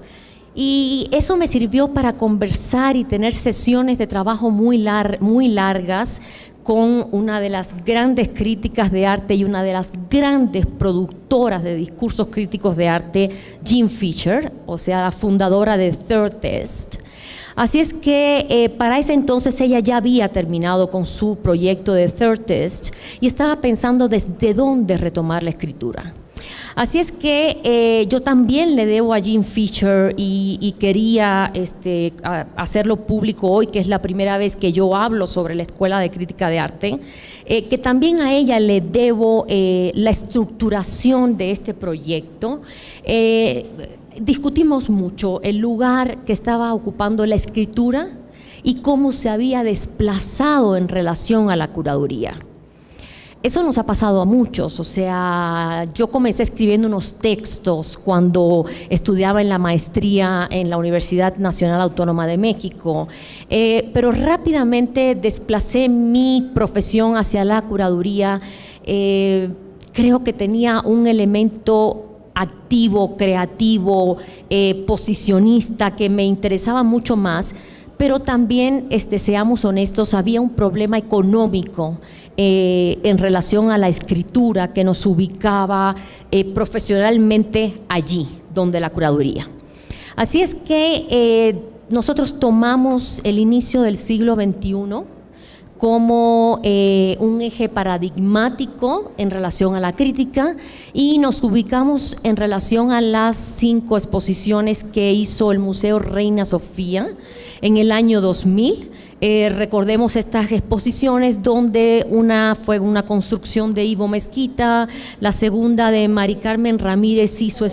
Y eso me sirvió para conversar y tener sesiones de trabajo muy largas con una de las grandes críticas de arte y una de las grandes productoras de discursos críticos de arte, Jean Fisher, o sea, la fundadora de Third Test. Así es que para ese entonces ella ya había terminado con su proyecto de Third Test y estaba pensando desde dónde retomar la escritura. Así es que yo también le debo a Jean Fisher y quería hacerlo público hoy, que es la primera vez que yo hablo sobre la Escuela de Crítica de Arte, que también a ella le debo la estructuración de este proyecto. Discutimos mucho el lugar que estaba ocupando la escritura y cómo se había desplazado en relación a la curaduría. Eso nos ha pasado a muchos, o sea, yo comencé escribiendo unos textos cuando estudiaba en la maestría en la Universidad Nacional Autónoma de México, pero rápidamente desplacé mi profesión hacia la curaduría. Creo que tenía un elemento activo, creativo, posicionista que me interesaba mucho más, pero también, seamos honestos, había un problema económico en relación a la escritura que nos ubicaba profesionalmente allí, donde la curaduría. Así es que nosotros tomamos el inicio del siglo XXI como un eje paradigmático en relación a la crítica y nos ubicamos en relación a las 5 exposiciones que hizo el Museo Reina Sofía en el año 2000. Recordemos estas exposiciones donde una fue una construcción de Ivo Mezquita, la segunda de Mari Carmen Ramírez hizo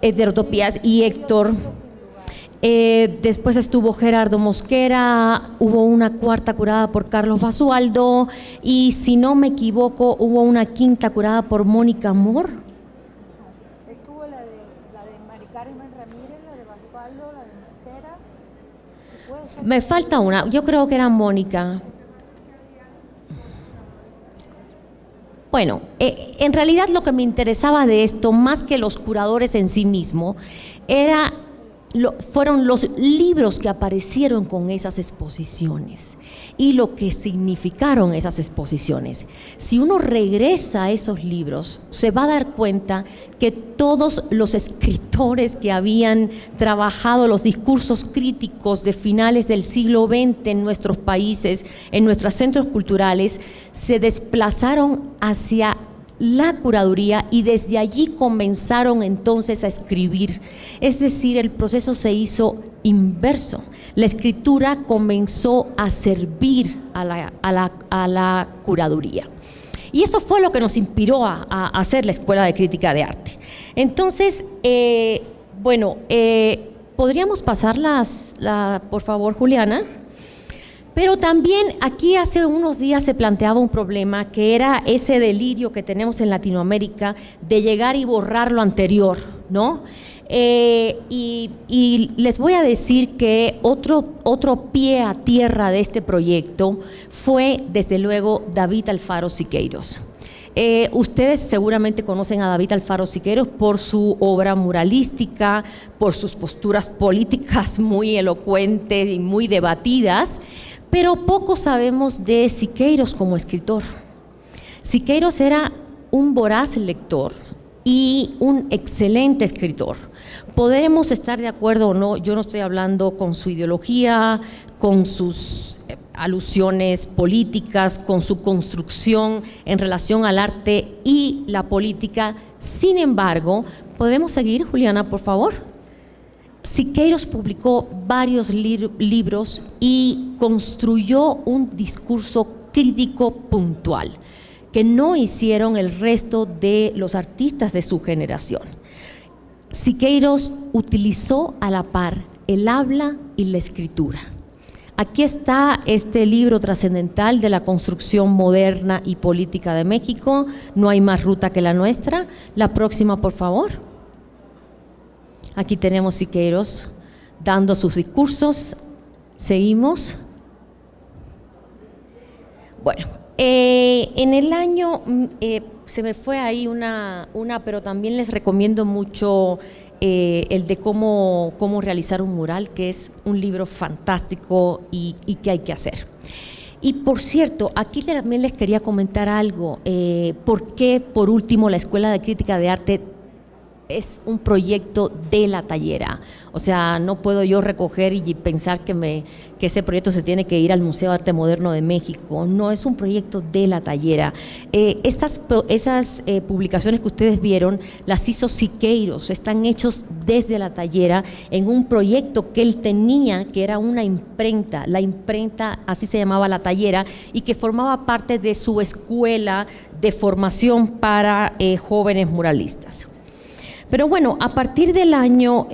Heterotopías y Héctor. Después estuvo Gerardo Mosquera, hubo una cuarta curada por Carlos Basualdo y si no me equivoco hubo una quinta curada por Mónica Moore. Estuvo la de Mari Carmen Ramírez, la de Basualdo, la de Mosquera. Me falta una, yo creo que era Mónica. Bueno, en realidad lo que me interesaba de esto, más que los curadores en sí mismo, fueron los libros que aparecieron con esas exposiciones y lo que significaron esas exposiciones. Si uno regresa a esos libros, se va a dar cuenta que todos los escritores que habían trabajado los discursos críticos de finales del siglo XX en nuestros países, en nuestros centros culturales, se desplazaron hacia la curaduría y desde allí comenzaron entonces a escribir. Es decir, el proceso se hizo inverso. La escritura comenzó a servir a la curaduría. Y eso fue lo que nos inspiró a hacer la Escuela de Crítica de Arte. Entonces, podríamos pasarlas, por favor, Juliana. Pero también aquí hace unos días se planteaba un problema que era ese delirio que tenemos en Latinoamérica de llegar y borrar lo anterior, ¿no? Y les voy a decir que otro pie a tierra de este proyecto fue, desde luego, David Alfaro Siqueiros. Ustedes seguramente conocen a David Alfaro Siqueiros por su obra muralística, por sus posturas políticas muy elocuentes y muy debatidas, pero poco sabemos de Siqueiros como escritor. Siqueiros era un voraz lector y un excelente escritor. Podemos estar de acuerdo o no, yo no estoy hablando con su ideología, con sus alusiones políticas, con su construcción en relación al arte y la política. Sin embargo, ¿podemos seguir, Juliana, por favor? Siqueiros publicó varios libros y construyó un discurso crítico puntual que no hicieron el resto de los artistas de su generación. Siqueiros utilizó a la par el habla y la escritura. Aquí está este libro trascendental de la construcción moderna y política de México, No hay más ruta que la nuestra. La próxima, por favor. Aquí tenemos Siqueiros dando sus discursos. Seguimos. Bueno, En el año, se me fue ahí una, pero también les recomiendo mucho el de cómo realizar un mural, que es un libro fantástico y que hay que hacer. Y por cierto, aquí también les quería comentar algo, por qué por último la Escuela de Crítica de Arte es un proyecto de la Tallera. O sea, no puedo yo recoger y pensar que ese proyecto se tiene que ir al Museo de Arte Moderno de México. No, es un proyecto de la Tallera. Esas publicaciones que ustedes vieron las hizo Siqueiros, están hechos desde la Tallera en un proyecto que él tenía, que era una imprenta. La imprenta, así se llamaba La Tallera, y que formaba parte de su escuela de formación para jóvenes muralistas. Pero bueno, a partir del año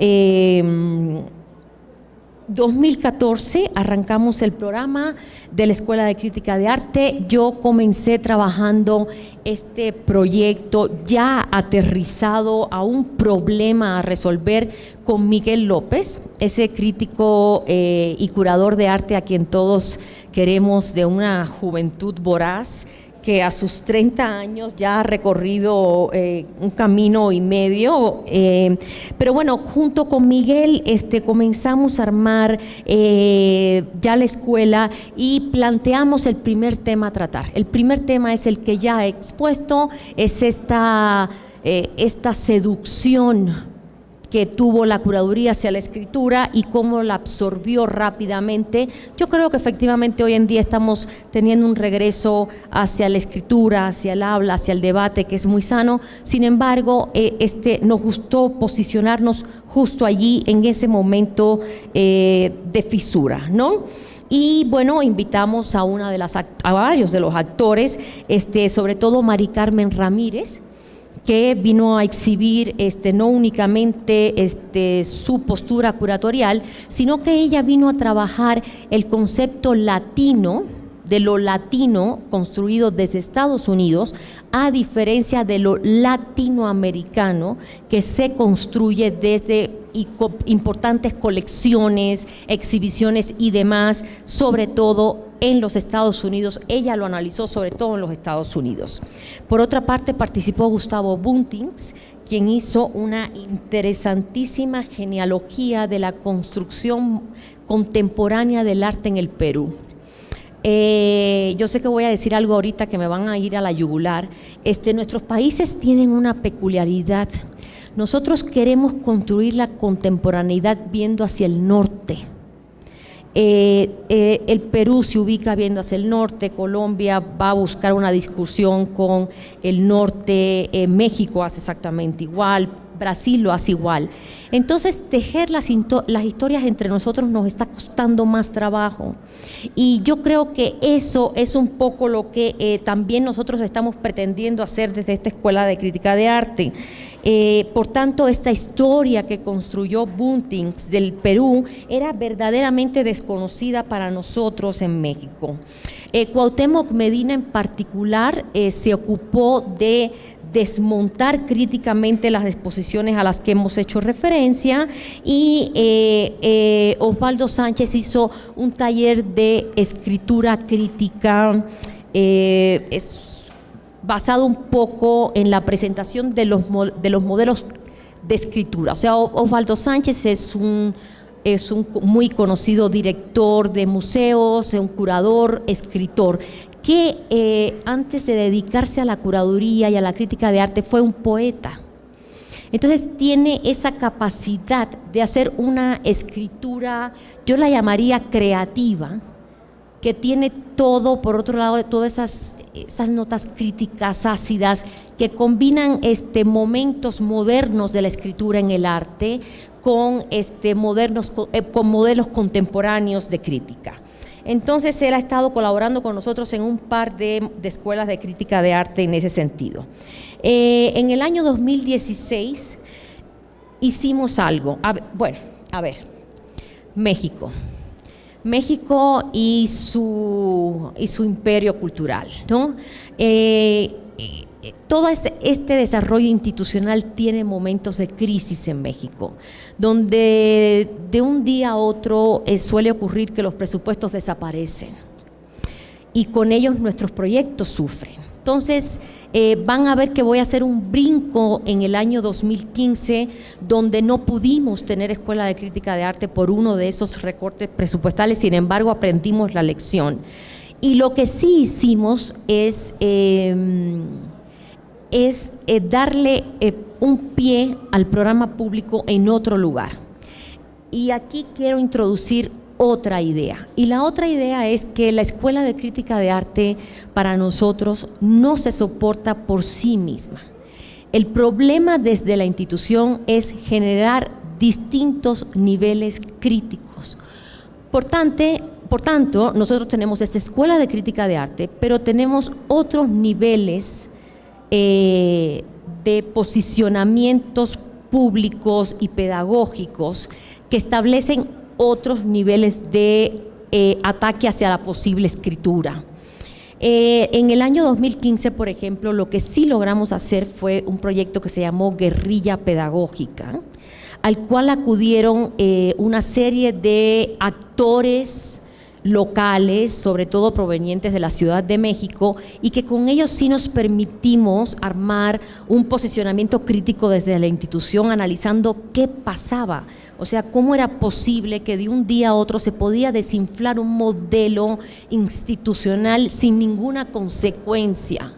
2014 arrancamos el programa de la Escuela de Crítica de Arte. Yo comencé trabajando este proyecto ya aterrizado a un problema a resolver con Miguel López, ese crítico y curador de arte a quien todos queremos, de una juventud voraz, que a sus 30 años ya ha recorrido un camino y medio, pero bueno, junto con Miguel comenzamos a armar ya la escuela y planteamos el primer tema a tratar. El primer tema es el que ya he expuesto, es esta seducción que tuvo la curaduría hacia la escritura y cómo la absorbió rápidamente. Yo creo que efectivamente hoy en día estamos teniendo un regreso hacia la escritura, hacia el habla, hacia el debate, que es muy sano. Sin embargo, nos gustó posicionarnos justo allí en ese momento de fisura, ¿no? Y bueno, invitamos a varios de los actores, sobre todo Mari Carmen Ramírez, que vino a exhibir no únicamente su postura curatorial, sino que ella vino a trabajar el concepto latino, de lo latino construido desde Estados Unidos, a diferencia de lo latinoamericano que se construye desde importantes colecciones, exhibiciones y demás, sobre todo en los Estados Unidos. Ella lo analizó sobre todo en los Estados Unidos. Por otra parte, participó Gustavo Buntings, quien hizo una interesantísima genealogía de la construcción contemporánea del arte en el Perú. Yo sé que voy a decir algo ahorita que me van a ir a la yugular. Nuestros países tienen una peculiaridad. Nosotros queremos construir la contemporaneidad viendo hacia el norte. El Perú se ubica viendo hacia el norte, Colombia va a buscar una discusión con el norte, México hace exactamente igual, Brasil lo hace igual. Entonces, tejer las historias entre nosotros nos está costando más trabajo. Y yo creo que eso es un poco lo que también nosotros estamos pretendiendo hacer desde esta Escuela de Crítica de Arte. Por tanto, esta historia que construyó Buntings del Perú era verdaderamente desconocida para nosotros en México. Cuauhtémoc Medina en particular se ocupó de desmontar críticamente las exposiciones a las que hemos hecho referencia, y Osvaldo Sánchez hizo un taller de escritura crítica basado un poco en la presentación de los modelos de escritura. O sea, Osvaldo Sánchez es un muy conocido director de museos, un curador, escritor, que antes de dedicarse a la curaduría y a la crítica de arte fue un poeta. Entonces tiene esa capacidad de hacer una escritura, yo la llamaría creativa, que tiene todo, por otro lado, de todas esas notas críticas ácidas que combinan momentos modernos de la escritura en el arte con modelos contemporáneos de crítica. Entonces él ha estado colaborando con nosotros en un par de escuelas de crítica de arte en ese sentido. En el año 2016 hicimos algo. México y su imperio cultural, ¿no? Todo este desarrollo institucional tiene momentos de crisis en México, donde de un día a otro suele ocurrir que los presupuestos desaparecen y con ellos nuestros proyectos sufren. Entonces, van a ver que voy a hacer un brinco en el año 2015, donde no pudimos tener Escuela de Crítica de Arte por uno de esos recortes presupuestales, sin embargo aprendimos la lección. Y lo que sí hicimos es darle un pie al programa público en otro lugar. Y aquí quiero introducir otra idea. Y la otra idea es que la Escuela de Crítica de Arte para nosotros no se soporta por sí misma. El problema desde la institución es generar distintos niveles críticos. Por tanto, nosotros tenemos esta Escuela de Crítica de Arte, pero tenemos otros niveles de posicionamientos públicos y pedagógicos que establecen otros niveles de ataque hacia la posible escritura. En el año 2015, por ejemplo, lo que sí logramos hacer fue un proyecto que se llamó Guerrilla Pedagógica, al cual acudieron una serie de actores locales, sobre todo provenientes de la Ciudad de México, y que con ellos sí nos permitimos armar un posicionamiento crítico desde la institución, analizando qué pasaba, o sea, cómo era posible que de un día a otro se podía desinflar un modelo institucional sin ninguna consecuencia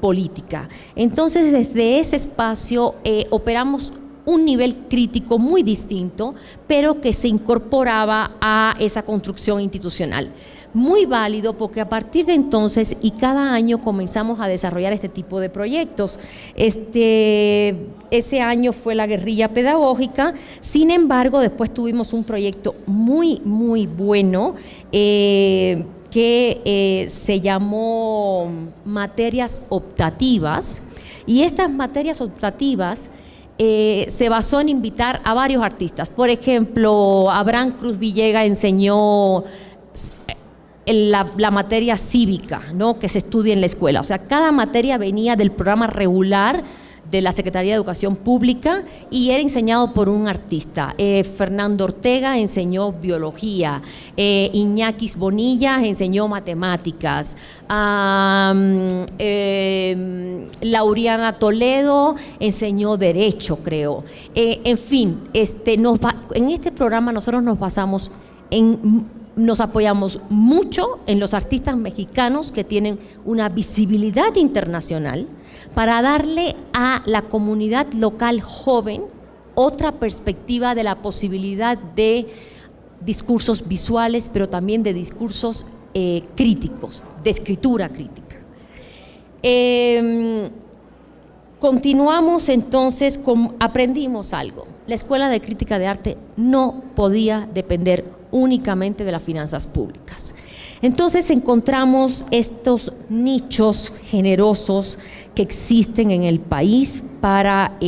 política. Entonces, desde ese espacio operamos un nivel crítico muy distinto, pero que se incorporaba a esa construcción institucional. Muy válido, porque a partir de entonces y cada año comenzamos a desarrollar este tipo de proyectos. Ese año fue la Guerrilla Pedagógica. Sin embargo, después tuvimos un proyecto muy, muy bueno que se llamó Materias Optativas, y estas materias optativas se basó en invitar a varios artistas. Por ejemplo, Abraham Cruz Villega enseñó la materia cívica, ¿no?, que se estudia en la escuela. O sea, cada materia venía del programa regular de la Secretaría de Educación Pública y era enseñado por un artista. Fernando Ortega enseñó biología, Iñakis Bonilla enseñó matemáticas, Lauriana Toledo enseñó derecho, creo. En fin, en este programa nosotros nos apoyamos mucho en los artistas mexicanos que tienen una visibilidad internacional, para darle a la comunidad local joven otra perspectiva de la posibilidad de discursos visuales, pero también de discursos críticos, de escritura crítica. Continuamos entonces, aprendimos algo. La Escuela de Crítica de Arte no podía depender únicamente de las finanzas públicas. Entonces encontramos estos nichos generosos que existen en el país para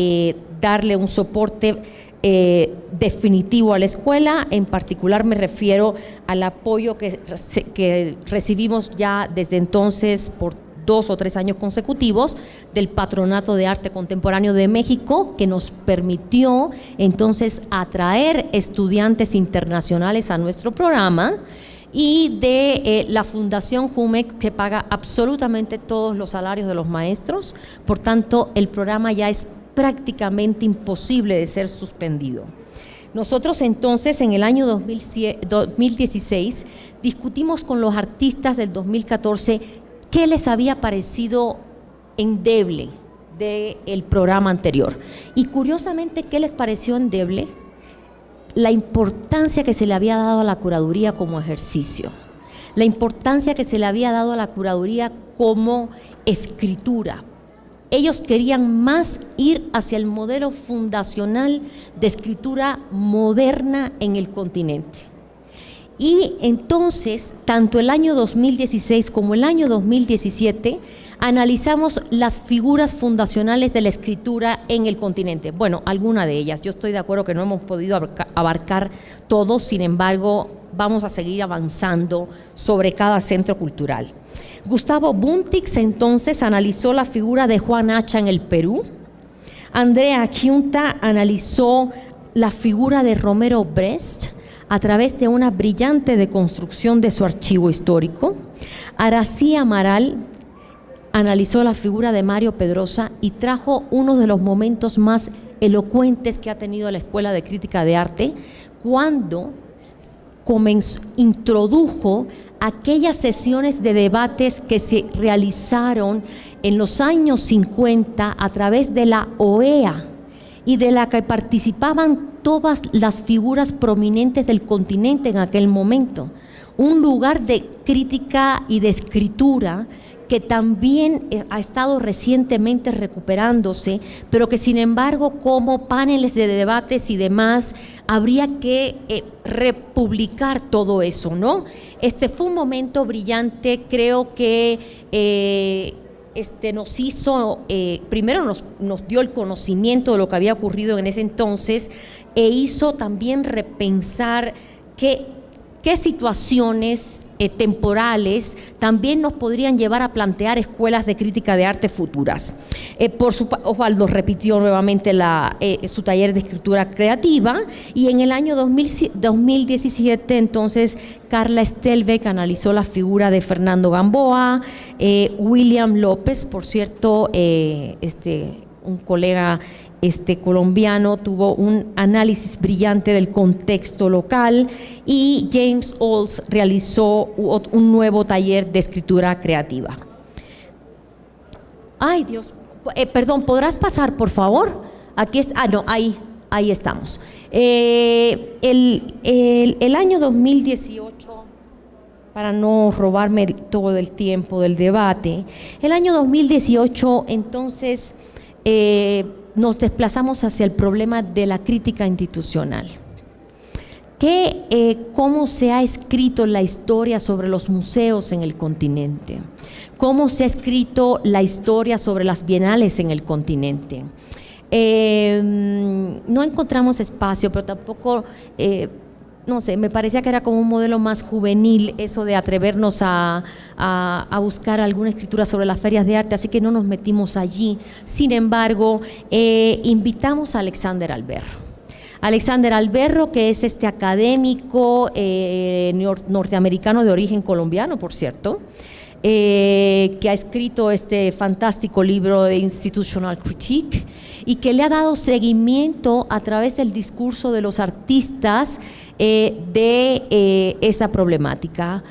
darle un soporte definitivo a la escuela. En particular me refiero al apoyo que recibimos ya desde entonces por 2 o 3 años consecutivos del Patronato de Arte Contemporáneo de México, que nos permitió entonces atraer estudiantes internacionales a nuestro programa, y de la Fundación Jumex, que paga absolutamente todos los salarios de los maestros. Por tanto, el programa ya es prácticamente imposible de ser suspendido. Nosotros entonces en el año 2016 discutimos con los artistas del 2014 qué les había parecido endeble del programa anterior. Y curiosamente, ¿qué les pareció endeble? La importancia que se le había dado a la curaduría como ejercicio, la importancia que se le había dado a la curaduría como escritura. Ellos querían más ir hacia el modelo fundacional de escritura moderna en el continente. Y entonces, tanto el año 2016 como el año 2017, analizamos las figuras fundacionales de la escritura en el continente. Bueno, alguna de ellas. Yo estoy de acuerdo que no hemos podido abarcar todo, sin embargo, vamos a seguir avanzando sobre cada centro cultural. Gustavo Buntix entonces analizó la figura de Juan Hacha en el Perú. Andrea Giunta analizó la figura de Romero Brest. a través de una brillante deconstrucción de su archivo histórico. Arací Amaral analizó la figura de Mario Pedrosa y trajo uno de los momentos más elocuentes que ha tenido la Escuela de Crítica de Arte, cuando introdujo aquellas sesiones de debates que se realizaron en los años 50 a través de la OEA y de la que participaban todas las figuras prominentes del continente en aquel momento. Un lugar de crítica y de escritura que también ha estado recientemente recuperándose, pero que sin embargo, como paneles de debates y demás, habría que republicar todo eso, ¿no? Este fue un momento brillante, creo que nos hizo, primero nos dio el conocimiento de lo que había ocurrido en ese entonces, e hizo también repensar qué situaciones temporales también nos podrían llevar a plantear escuelas de crítica de arte futuras. Osvaldo repitió nuevamente su taller de escritura creativa, y en el año 2017 entonces Carla Stelbeck analizó la figura de Fernando Gamboa. William López, por cierto, un colega colombiano, tuvo un análisis brillante del contexto local, y James Olds realizó un nuevo taller de escritura creativa. Ay, Dios, perdón, ¿podrás pasar, por favor? Aquí está, no, ahí estamos. El año 2018, para no robarme todo el tiempo del debate, el año 2018, entonces, nos desplazamos hacia el problema de la crítica institucional. ¿Cómo se ha escrito la historia sobre los museos en el continente? ¿Cómo se ha escrito la historia sobre las bienales en el continente? No encontramos espacio, pero tampoco, no sé, me parecía que era como un modelo más juvenil eso de atrevernos a buscar alguna escritura sobre las ferias de arte, así que no nos metimos allí. Sin embargo, invitamos a Alexander Alberro. Alexander Alberro, que es académico norteamericano de origen colombiano, por cierto, que ha escrito este fantástico libro de Institutional Critique y que le ha dado seguimiento a través del discurso de los artistas de esa problemática.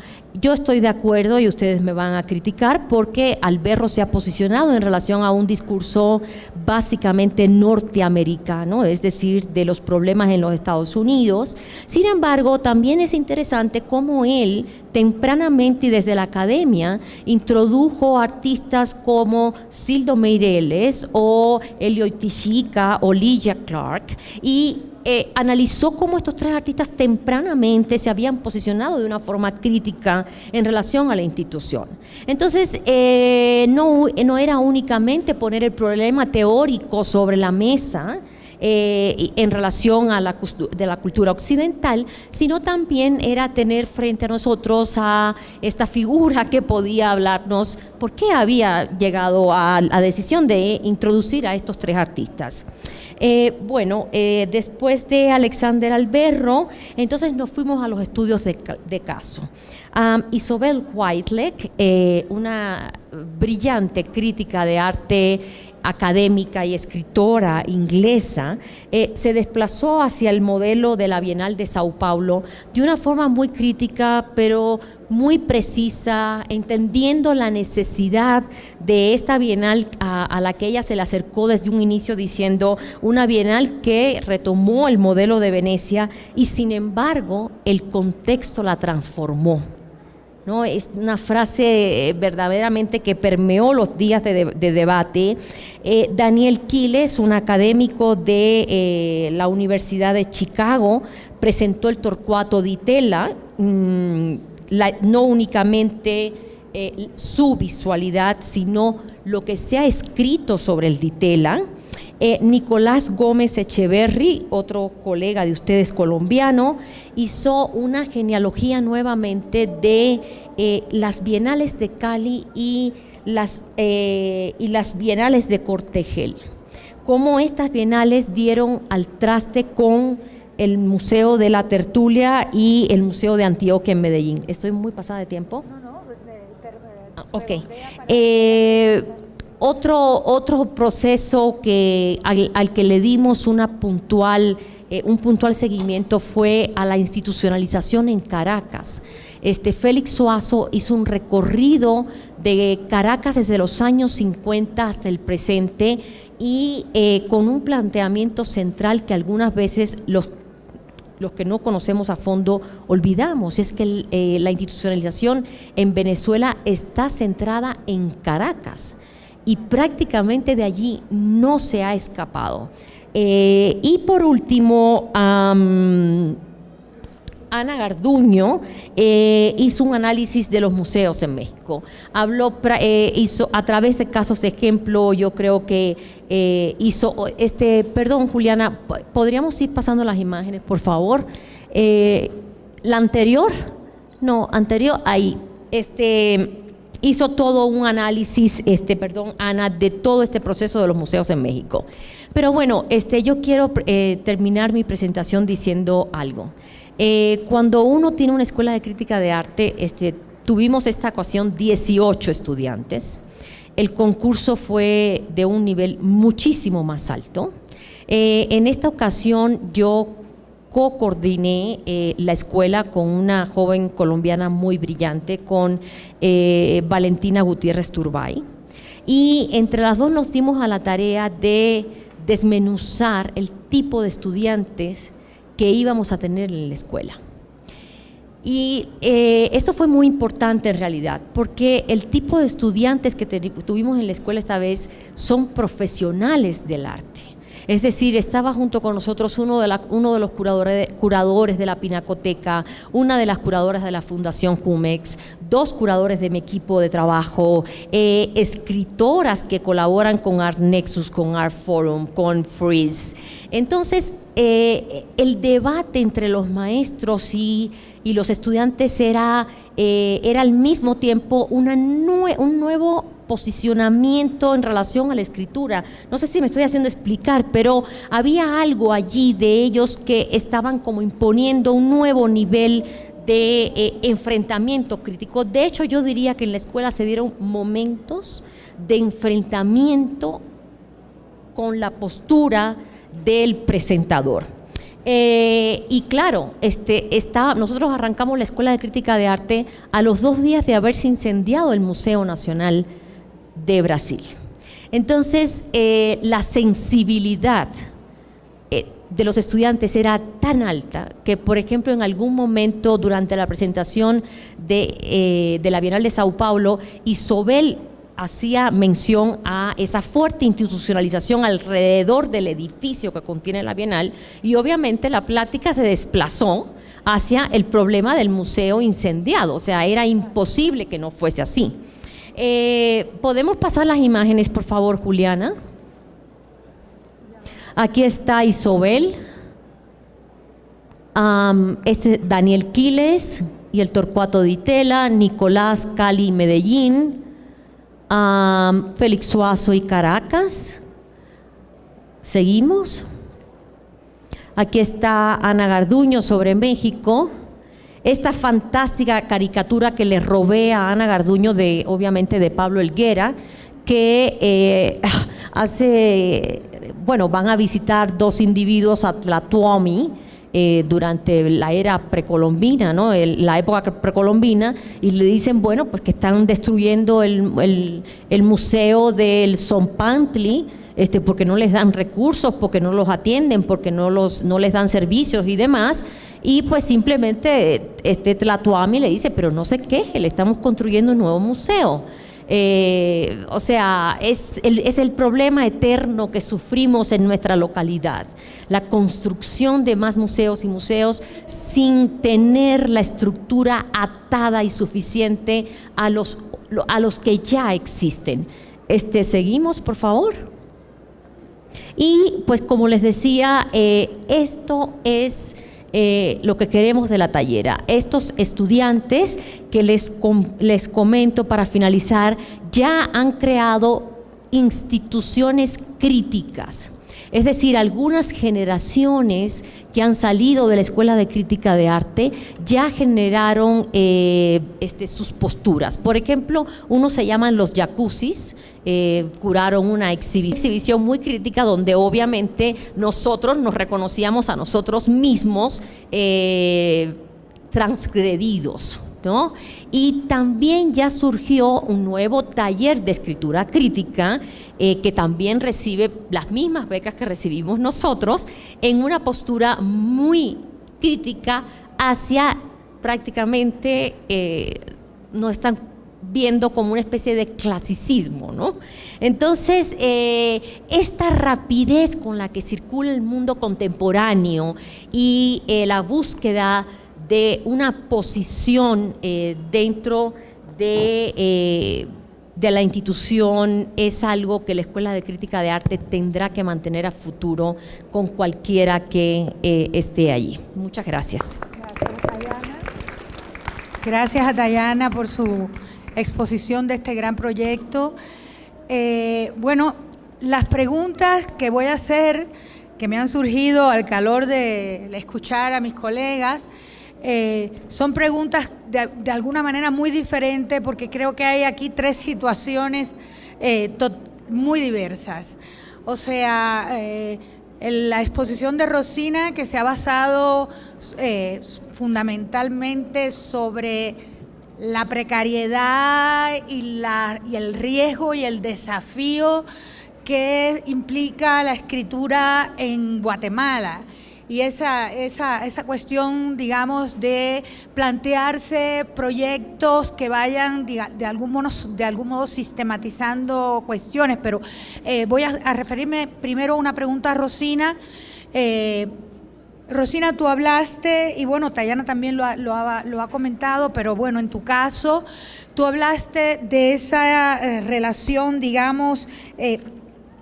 Yo estoy de acuerdo, y ustedes me van a criticar, porque Alberro se ha posicionado en relación a un discurso básicamente norteamericano, es decir, de los problemas en los Estados Unidos. Sin embargo, también es interesante cómo él tempranamente y desde la academia introdujo artistas como Sildo Meireles o Elio Tishica o Lygia Clark, y analizó cómo estos tres artistas tempranamente se habían posicionado de una forma crítica en relación a la institución. Entonces, no era únicamente poner el problema teórico sobre la mesa en relación a de la cultura occidental, sino también era tener frente a nosotros a esta figura que podía hablarnos por qué había llegado a la decisión de introducir a estos tres artistas. Después de Alexander Alberro, entonces nos fuimos a los estudios de caso. Isobel Whiteley, una brillante crítica de arte académica y escritora inglesa, se desplazó hacia el modelo de la Bienal de Sao Paulo de una forma muy crítica, pero muy precisa, entendiendo la necesidad de esta Bienal a la que ella se le acercó desde un inicio, diciendo una Bienal que retomó el modelo de Venecia y sin embargo el contexto la transformó, ¿no? Es una frase verdaderamente que permeó los días de debate. Daniel Quiles, un académico de la Universidad de Chicago, presentó el Torquato di Tella, no únicamente su visualidad, sino lo que se ha escrito sobre el di Tella. Nicolás Gómez Echeverry, otro colega de ustedes colombiano, hizo una genealogía nuevamente de las bienales de Cali y las bienales de Cortegel. Cómo estas bienales dieron al traste con el Museo de la Tertulia y el Museo de Antioquia en Medellín. ¿Estoy muy pasada de tiempo? Ok. Otro proceso al que le dimos un puntual seguimiento fue a la institucionalización en Caracas. Félix Suazo hizo un recorrido de Caracas desde los años 50 hasta el presente y con un planteamiento central que algunas veces los que no conocemos a fondo olvidamos, es que la institucionalización en Venezuela está centrada en Caracas y prácticamente de allí no se ha escapado. Y por último, Ana Garduño hizo un análisis de los museos en México. Hizo a través de casos de ejemplo, yo creo que hizo, perdón Juliana, ¿podríamos ir pasando las imágenes, por favor? La anterior, ahí, hizo todo un análisis, perdón, Ana, de todo este proceso de los museos en México. Pero bueno, yo quiero terminar mi presentación diciendo algo. Cuando uno tiene una escuela de crítica de arte, tuvimos esta ocasión 18 estudiantes. El concurso fue de un nivel muchísimo más alto. En esta ocasión yo co-coordiné la escuela con una joven colombiana muy brillante, con Valentina Gutiérrez Turbay. Y entre las dos nos dimos a la tarea de desmenuzar el tipo de estudiantes que íbamos a tener en la escuela. Y esto fue muy importante en realidad, porque el tipo de estudiantes que tuvimos en la escuela esta vez son profesionales del arte. Es decir, estaba junto con nosotros uno de los curadores de la Pinacoteca, una de las curadoras de la Fundación Jumex, 2 curadores de mi equipo de trabajo, escritoras que colaboran con Art Nexus, con Art Forum, con Freeze. Entonces, el debate entre los maestros y los estudiantes era al mismo tiempo un nuevo posicionamiento en relación a la escritura. No sé si me estoy haciendo explicar, pero había algo allí de ellos que estaban como imponiendo un nuevo nivel de enfrentamiento crítico. De hecho, yo diría que en la escuela se dieron momentos de enfrentamiento con la postura del presentador. Y claro, nosotros arrancamos la Escuela de Crítica de Arte a los 2 días de haberse incendiado el Museo Nacional de Brasil. Entonces, la sensibilidad de los estudiantes era tan alta que, por ejemplo, en algún momento durante la presentación de la Bienal de Sao Paulo, Isobel hacía mención a esa fuerte institucionalización alrededor del edificio que contiene la Bienal, y obviamente la plática se desplazó hacia el problema del museo incendiado. O sea, era imposible que no fuese así. ¿Podemos pasar las imágenes, por favor, Juliana? Aquí está Isobel, Daniel Quiles y el Torcuato Di Tella, Nicolás Cali Medellín, Félix Suazo y Caracas. Seguimos. Aquí está Ana Garduño sobre México. Esta fantástica caricatura que le robé a Ana Garduño, obviamente de Pablo Helguera, que van a visitar 2 individuos a Tlatuani durante la era precolombina, ¿no? La época precolombina, y le dicen, bueno, pues que están destruyendo el museo del Zompantli, porque no les dan recursos, porque no los atienden, porque no les dan servicios y demás. Y pues simplemente Tlatuani le dice, pero no se queje, le estamos construyendo un nuevo museo. O sea, es el problema eterno que sufrimos en nuestra localidad, la construcción de más museos y museos sin tener la estructura atada y suficiente a los que ya existen. Seguimos, por favor. Y pues como les decía, esto es lo que queremos de la tallera. Estos estudiantes que les comento para finalizar, ya han creado instituciones críticas. Es decir, algunas generaciones que han salido de la Escuela de Crítica de Arte ya generaron sus posturas. Por ejemplo, unos se llaman los jacuzzis, curaron una exhibición muy crítica donde obviamente nosotros nos reconocíamos a nosotros mismos transgredidos, ¿no? Y también ya surgió un nuevo taller de escritura crítica que también recibe las mismas becas que recibimos nosotros, en una postura muy crítica hacia prácticamente, no están viendo como una especie de clasicismo, ¿no? Entonces, esta rapidez con la que circula el mundo contemporáneo y la búsqueda de una posición dentro de la institución es algo que la Escuela de Crítica de Arte tendrá que mantener a futuro con cualquiera que esté allí. Muchas gracias. Gracias, Dayana. Gracias a Dayana por su exposición de este gran proyecto. Bueno, las preguntas que voy a hacer, que me han surgido al calor de escuchar a mis colegas, son preguntas de alguna manera muy diferentes, porque creo que hay aquí tres situaciones muy diversas. O sea, en la exposición de Rosina, que se ha basado fundamentalmente sobre la precariedad y el riesgo y el desafío que implica la escritura en Guatemala. Y esa cuestión, digamos, de plantearse proyectos que vayan de algún modo sistematizando cuestiones. Pero voy a referirme primero a una pregunta a Rosina. Rosina, tú hablaste, y bueno, Dayana también lo ha comentado, pero bueno, en tu caso, tú hablaste de esa relación, digamos,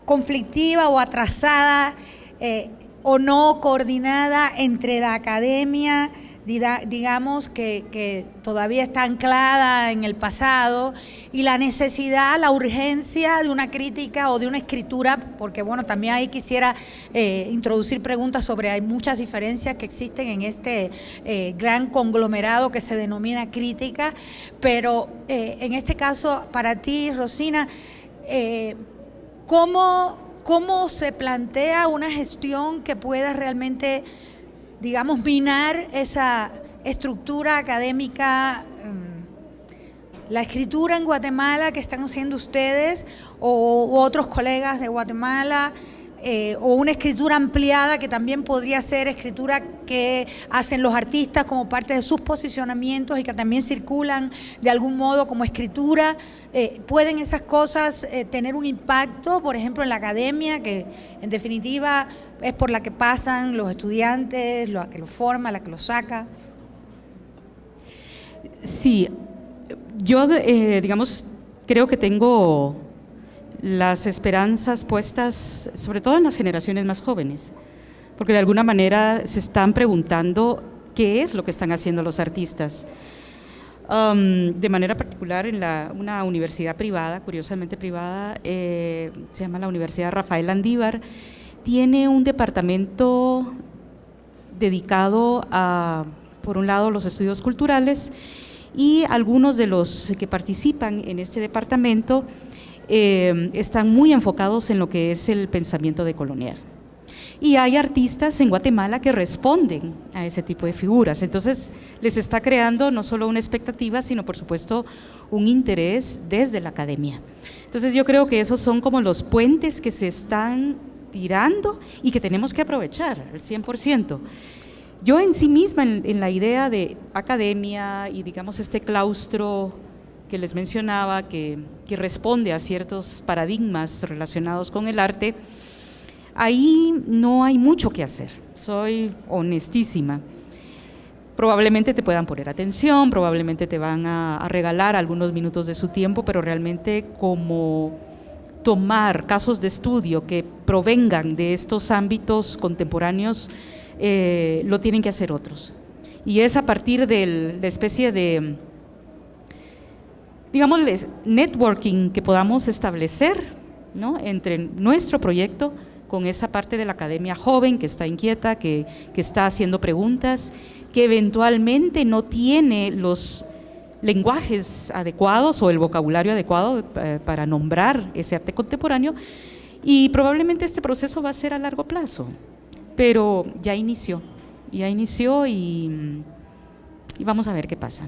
conflictiva o atrasada, o no coordinada entre la academia, digamos, que todavía está anclada en el pasado, y la necesidad, la urgencia de una crítica o de una escritura, porque bueno, también ahí quisiera introducir preguntas sobre, hay muchas diferencias que existen en este gran conglomerado que se denomina crítica, pero en este caso, para ti, Rosina, ¿cómo se plantea una gestión que pueda realmente, digamos, minar esa estructura académica, la escritura en Guatemala que están haciendo ustedes o otros colegas de Guatemala, o una escritura ampliada que también podría ser escritura que hacen los artistas como parte de sus posicionamientos y que también circulan de algún modo como escritura? ¿Pueden esas cosas tener un impacto, por ejemplo, en la academia, que en definitiva es por la que pasan los estudiantes, la que los forma, la que los saca? Sí, yo, digamos, creo que tengo las esperanzas puestas sobre todo en las generaciones más jóvenes, porque de alguna manera se están preguntando qué es lo que están haciendo los artistas. De manera particular en una universidad privada, curiosamente privada, se llama la Universidad Rafael Landívar, tiene un departamento dedicado a, por un lado, los estudios culturales, y algunos de los que participan en este departamento están muy enfocados en lo que es el pensamiento decolonial. Y hay artistas en Guatemala que responden a ese tipo de figuras, entonces les está creando no solo una expectativa, sino por supuesto un interés desde la academia. Entonces yo creo que esos son como los puentes que se están tirando y que tenemos que aprovechar al 100%. Yo en sí misma, en la idea de academia y digamos este claustro que les mencionaba, que responde a ciertos paradigmas relacionados con el arte, ahí no hay mucho que hacer, soy honestísima. Probablemente te puedan poner atención, probablemente te van a regalar algunos minutos de su tiempo, pero realmente como tomar casos de estudio que provengan de estos ámbitos contemporáneos, lo tienen que hacer otros. Y es a partir de la especie de, digamos, networking que podamos establecer, ¿no?, entre nuestro proyecto con esa parte de la academia joven que está inquieta, que está haciendo preguntas, que eventualmente no tiene los lenguajes adecuados o el vocabulario adecuado para nombrar ese arte contemporáneo, y probablemente este proceso va a ser a largo plazo, pero ya inició y vamos a ver qué pasa.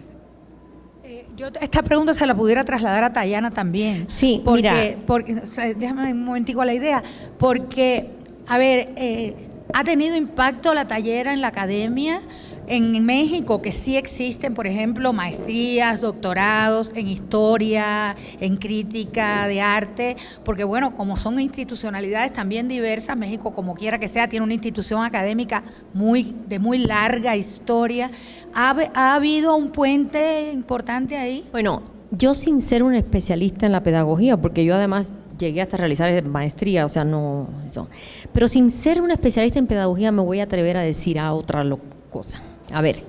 Yo esta pregunta se la pudiera trasladar a Tayana también. Sí, porque, o sea, déjame un momentico la idea, porque, a ver, ¿ha tenido impacto la tallera en la academia? En México, que sí existen, por ejemplo, maestrías, doctorados en historia, en crítica de arte, porque bueno, como son institucionalidades también diversas, México, como quiera que sea, tiene una institución académica de muy larga historia. ¿Ha habido un puente importante ahí? Bueno, yo sin ser un especialista en la pedagogía, porque yo además llegué hasta realizar maestría, o sea, no eso. Pero sin ser un especialista en pedagogía me voy a atrever a decir a otra cosa. A ver,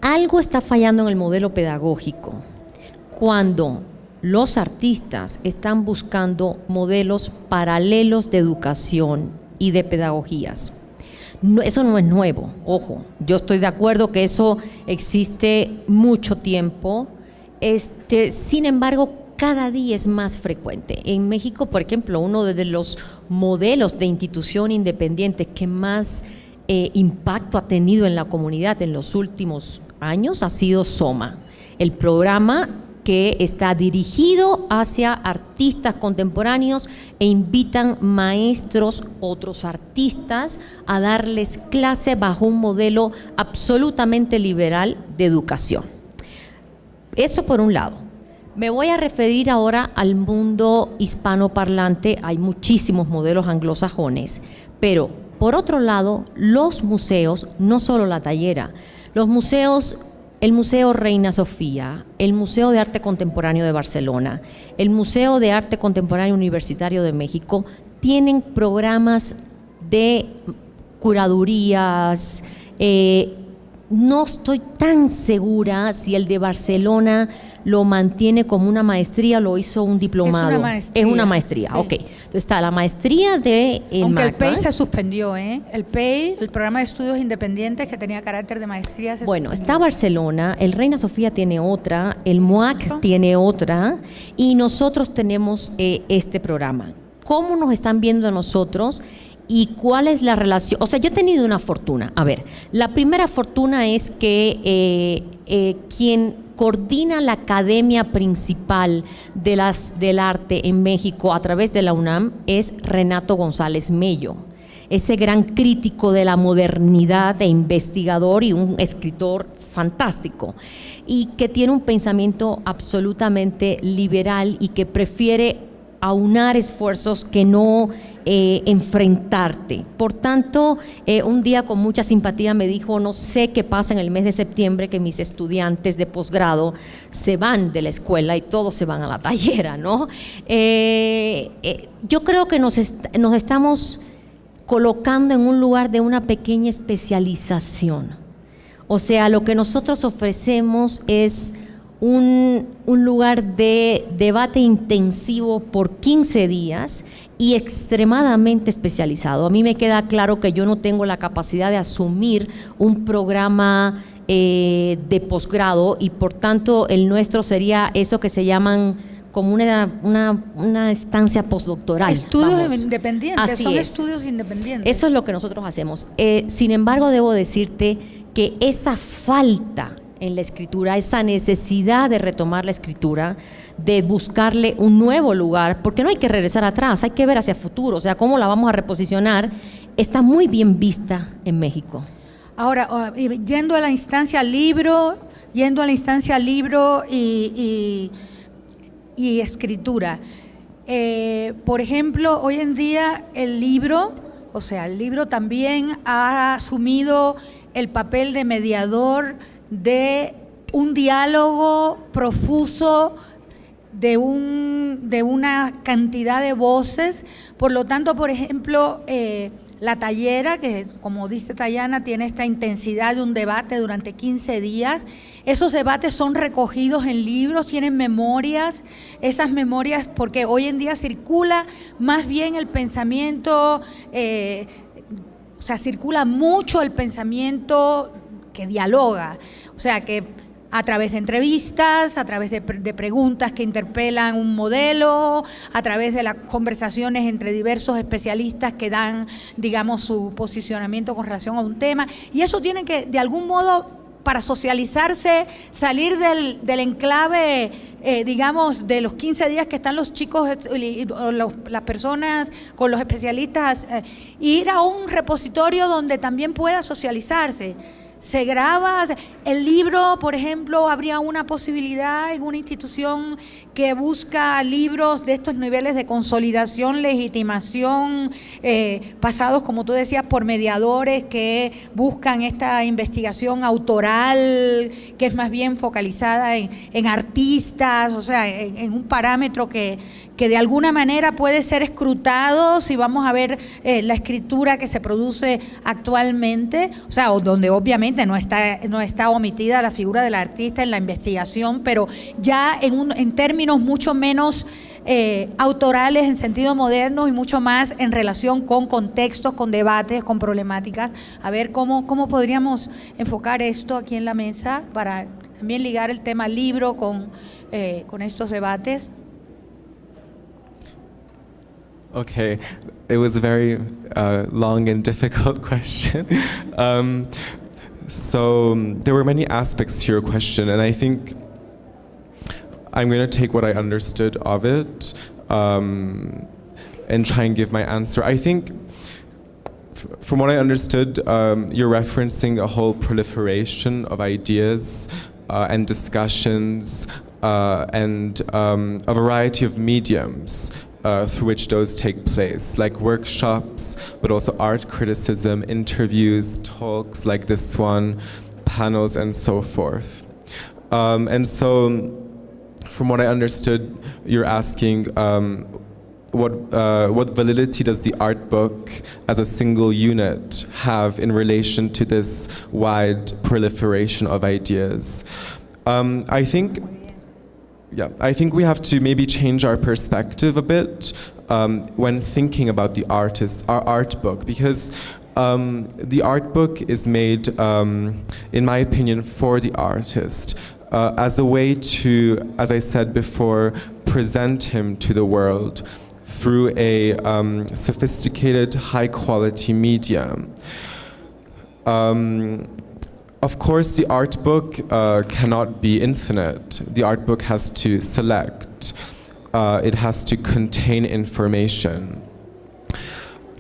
algo está fallando en el modelo pedagógico cuando los artistas están buscando modelos paralelos de educación y de pedagogías. No, eso no es nuevo, ojo, yo estoy de acuerdo que eso existe mucho tiempo, sin embargo, cada día es más frecuente. En México, por ejemplo, uno de los modelos de institución independiente que más impacto ha tenido en la comunidad en los últimos años ha sido SOMA, el programa que está dirigido hacia artistas contemporáneos e invitan maestros, otros artistas, a darles clase bajo un modelo absolutamente liberal de educación. Eso por un lado. Me voy a referir ahora al mundo hispanoparlante. Hay muchísimos modelos anglosajones, pero por otro lado, los museos, no solo la tallera, los museos, el Museo Reina Sofía, el Museo de Arte Contemporáneo de Barcelona, el Museo de Arte Contemporáneo Universitario de México, tienen programas de curadurías. No estoy tan segura si el de Barcelona lo mantiene como una maestría, lo hizo un diplomado. Es una maestría, sí. Ok. Entonces está la maestría de Aunque el PEI se suspendió, El PEI, el programa de estudios independientes que tenía carácter de maestría, se suspendió. Está Barcelona, el Reina Sofía tiene otra, el MOAC tiene otra, y nosotros tenemos este programa. ¿Cómo nos están viendo a nosotros? ¿Y cuál es la relación? O sea, yo he tenido una fortuna. A ver, la primera fortuna es que quien coordina la academia principal del arte en México a través de la UNAM es Renato González Mello, ese gran crítico de la modernidad e investigador y un escritor fantástico, y que tiene un pensamiento absolutamente liberal y que prefiere aunar esfuerzos que no enfrentarte. Por tanto, un día con mucha simpatía me dijo: no sé qué pasa en el mes de septiembre, que mis estudiantes de posgrado se van de la escuela y todos se van a la tallera, ¿no? Yo creo que nos estamos colocando en un lugar de una pequeña especialización. O sea, lo que nosotros ofrecemos es un lugar de debate intensivo por 15 días y extremadamente especializado. A mí me queda claro que yo no tengo la capacidad de asumir un programa de posgrado, y por tanto el nuestro sería eso que se llaman como una estancia postdoctoral. Estudios independientes, son es. Estudios independientes. Eso es lo que nosotros hacemos. Sin embargo, debo decirte que esa falta en la escritura, esa necesidad de retomar la escritura, de buscarle un nuevo lugar, porque no hay que regresar atrás, hay que ver hacia el futuro, o sea, cómo la vamos a reposicionar, está muy bien vista en México. Ahora, yendo a la instancia libro y escritura, por ejemplo, hoy en día el libro también ha asumido el papel de mediador de un diálogo profuso de una cantidad de voces. Por lo tanto, por ejemplo, la tallera, que como dice Tayana, tiene esta intensidad de un debate durante 15 días. Esos debates son recogidos en libros, tienen memorias, esas memorias, porque hoy en día circula más bien el pensamiento, o sea, circula mucho el pensamiento que dialoga, o sea, que a través de entrevistas, a través de preguntas que interpelan un modelo, a través de las conversaciones entre diversos especialistas que dan, digamos, su posicionamiento con relación a un tema. Y eso tiene que, de algún modo, para socializarse, salir del enclave, digamos, de los 15 días que están los chicos, las personas con los especialistas, ir a un repositorio donde también pueda socializarse. Se graba, el libro, por ejemplo, habría una posibilidad en una institución que busca libros de estos niveles de consolidación, legitimación, pasados, como tú decías, por mediadores que buscan esta investigación autoral, que es más bien focalizada en artistas, o sea, en un parámetro que de alguna manera puede ser escrutado si vamos a ver la escritura que se produce actualmente, o sea, donde obviamente no está omitida la figura del artista en la investigación, pero ya en términos mucho menos autorales en sentido moderno y mucho más en relación con contextos, con debates, con problemáticas. A ver cómo podríamos enfocar esto aquí en la mesa para también ligar el tema libro con estos debates. Okay, it was a very long and difficult question. So there were many aspects to your question, and I think I'm going to take what I understood of it and try and give my answer. I think from what I understood, you're referencing a whole proliferation of ideas and discussions and a variety of mediums through which those take place, like workshops, but also art criticism, interviews, talks like this one, panels, and so forth. And so, from what I understood, you're asking what validity does the art book as a single unit have in relation to this wide proliferation of ideas? I think we have to maybe change our perspective a bit when thinking about our art book, because the art book is made, in my opinion, for the artist, as a way to, as I said before, present him to the world through a sophisticated, high-quality medium. Of course, the art book cannot be infinite. The art book has to select. It has to contain information.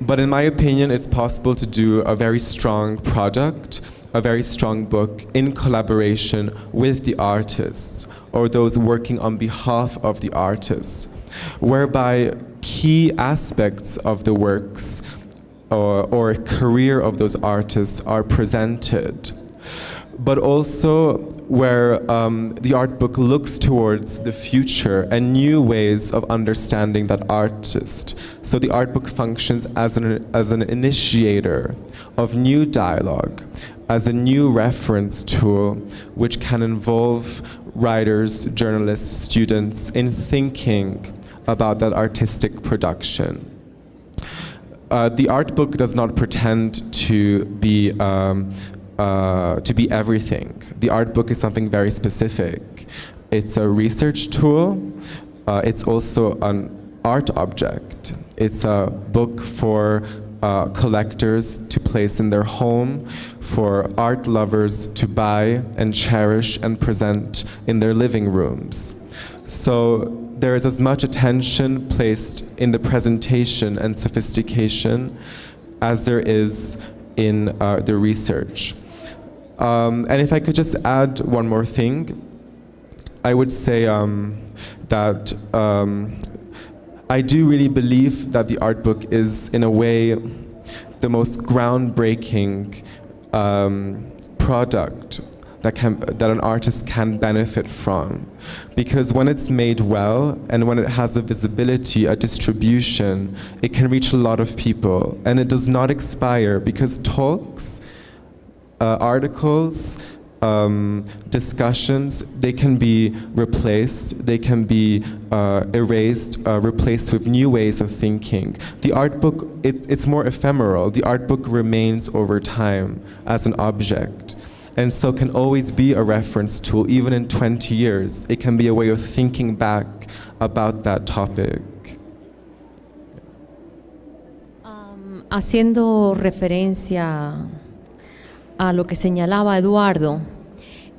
But in my opinion, it's possible to do a very strong product, a very strong book in collaboration with the artists or those working on behalf of the artists, whereby key aspects of the works or career of those artists are presented, but also where the art book looks towards the future and new ways of understanding that artist. So the art book functions as an initiator of new dialogue, as a new reference tool which can involve writers, journalists, students in thinking about that artistic production. The art book does not pretend to be everything. The art book is something very specific. It's a research tool. It's also an art object. It's a book for collectors to place in their home, for art lovers to buy and cherish and present in their living rooms. So there is as much attention placed in the presentation and sophistication as there is in the research. And if I could just add one more thing, I would say that I do really believe that the art book is, in a way, the most groundbreaking product that an artist can benefit from. Because when it's made well and when it has a visibility, a distribution, it can reach a lot of people, and it does not expire, because talks, articles, discussions, they can be replaced, they can be erased, replaced with new ways of thinking. The art book, it's more ephemeral. The art book remains over time as an object, and so can always be a reference tool. Even in 20 years, it can be a way of thinking back about that topic. Haciendo referencia a lo que señalaba Eduardo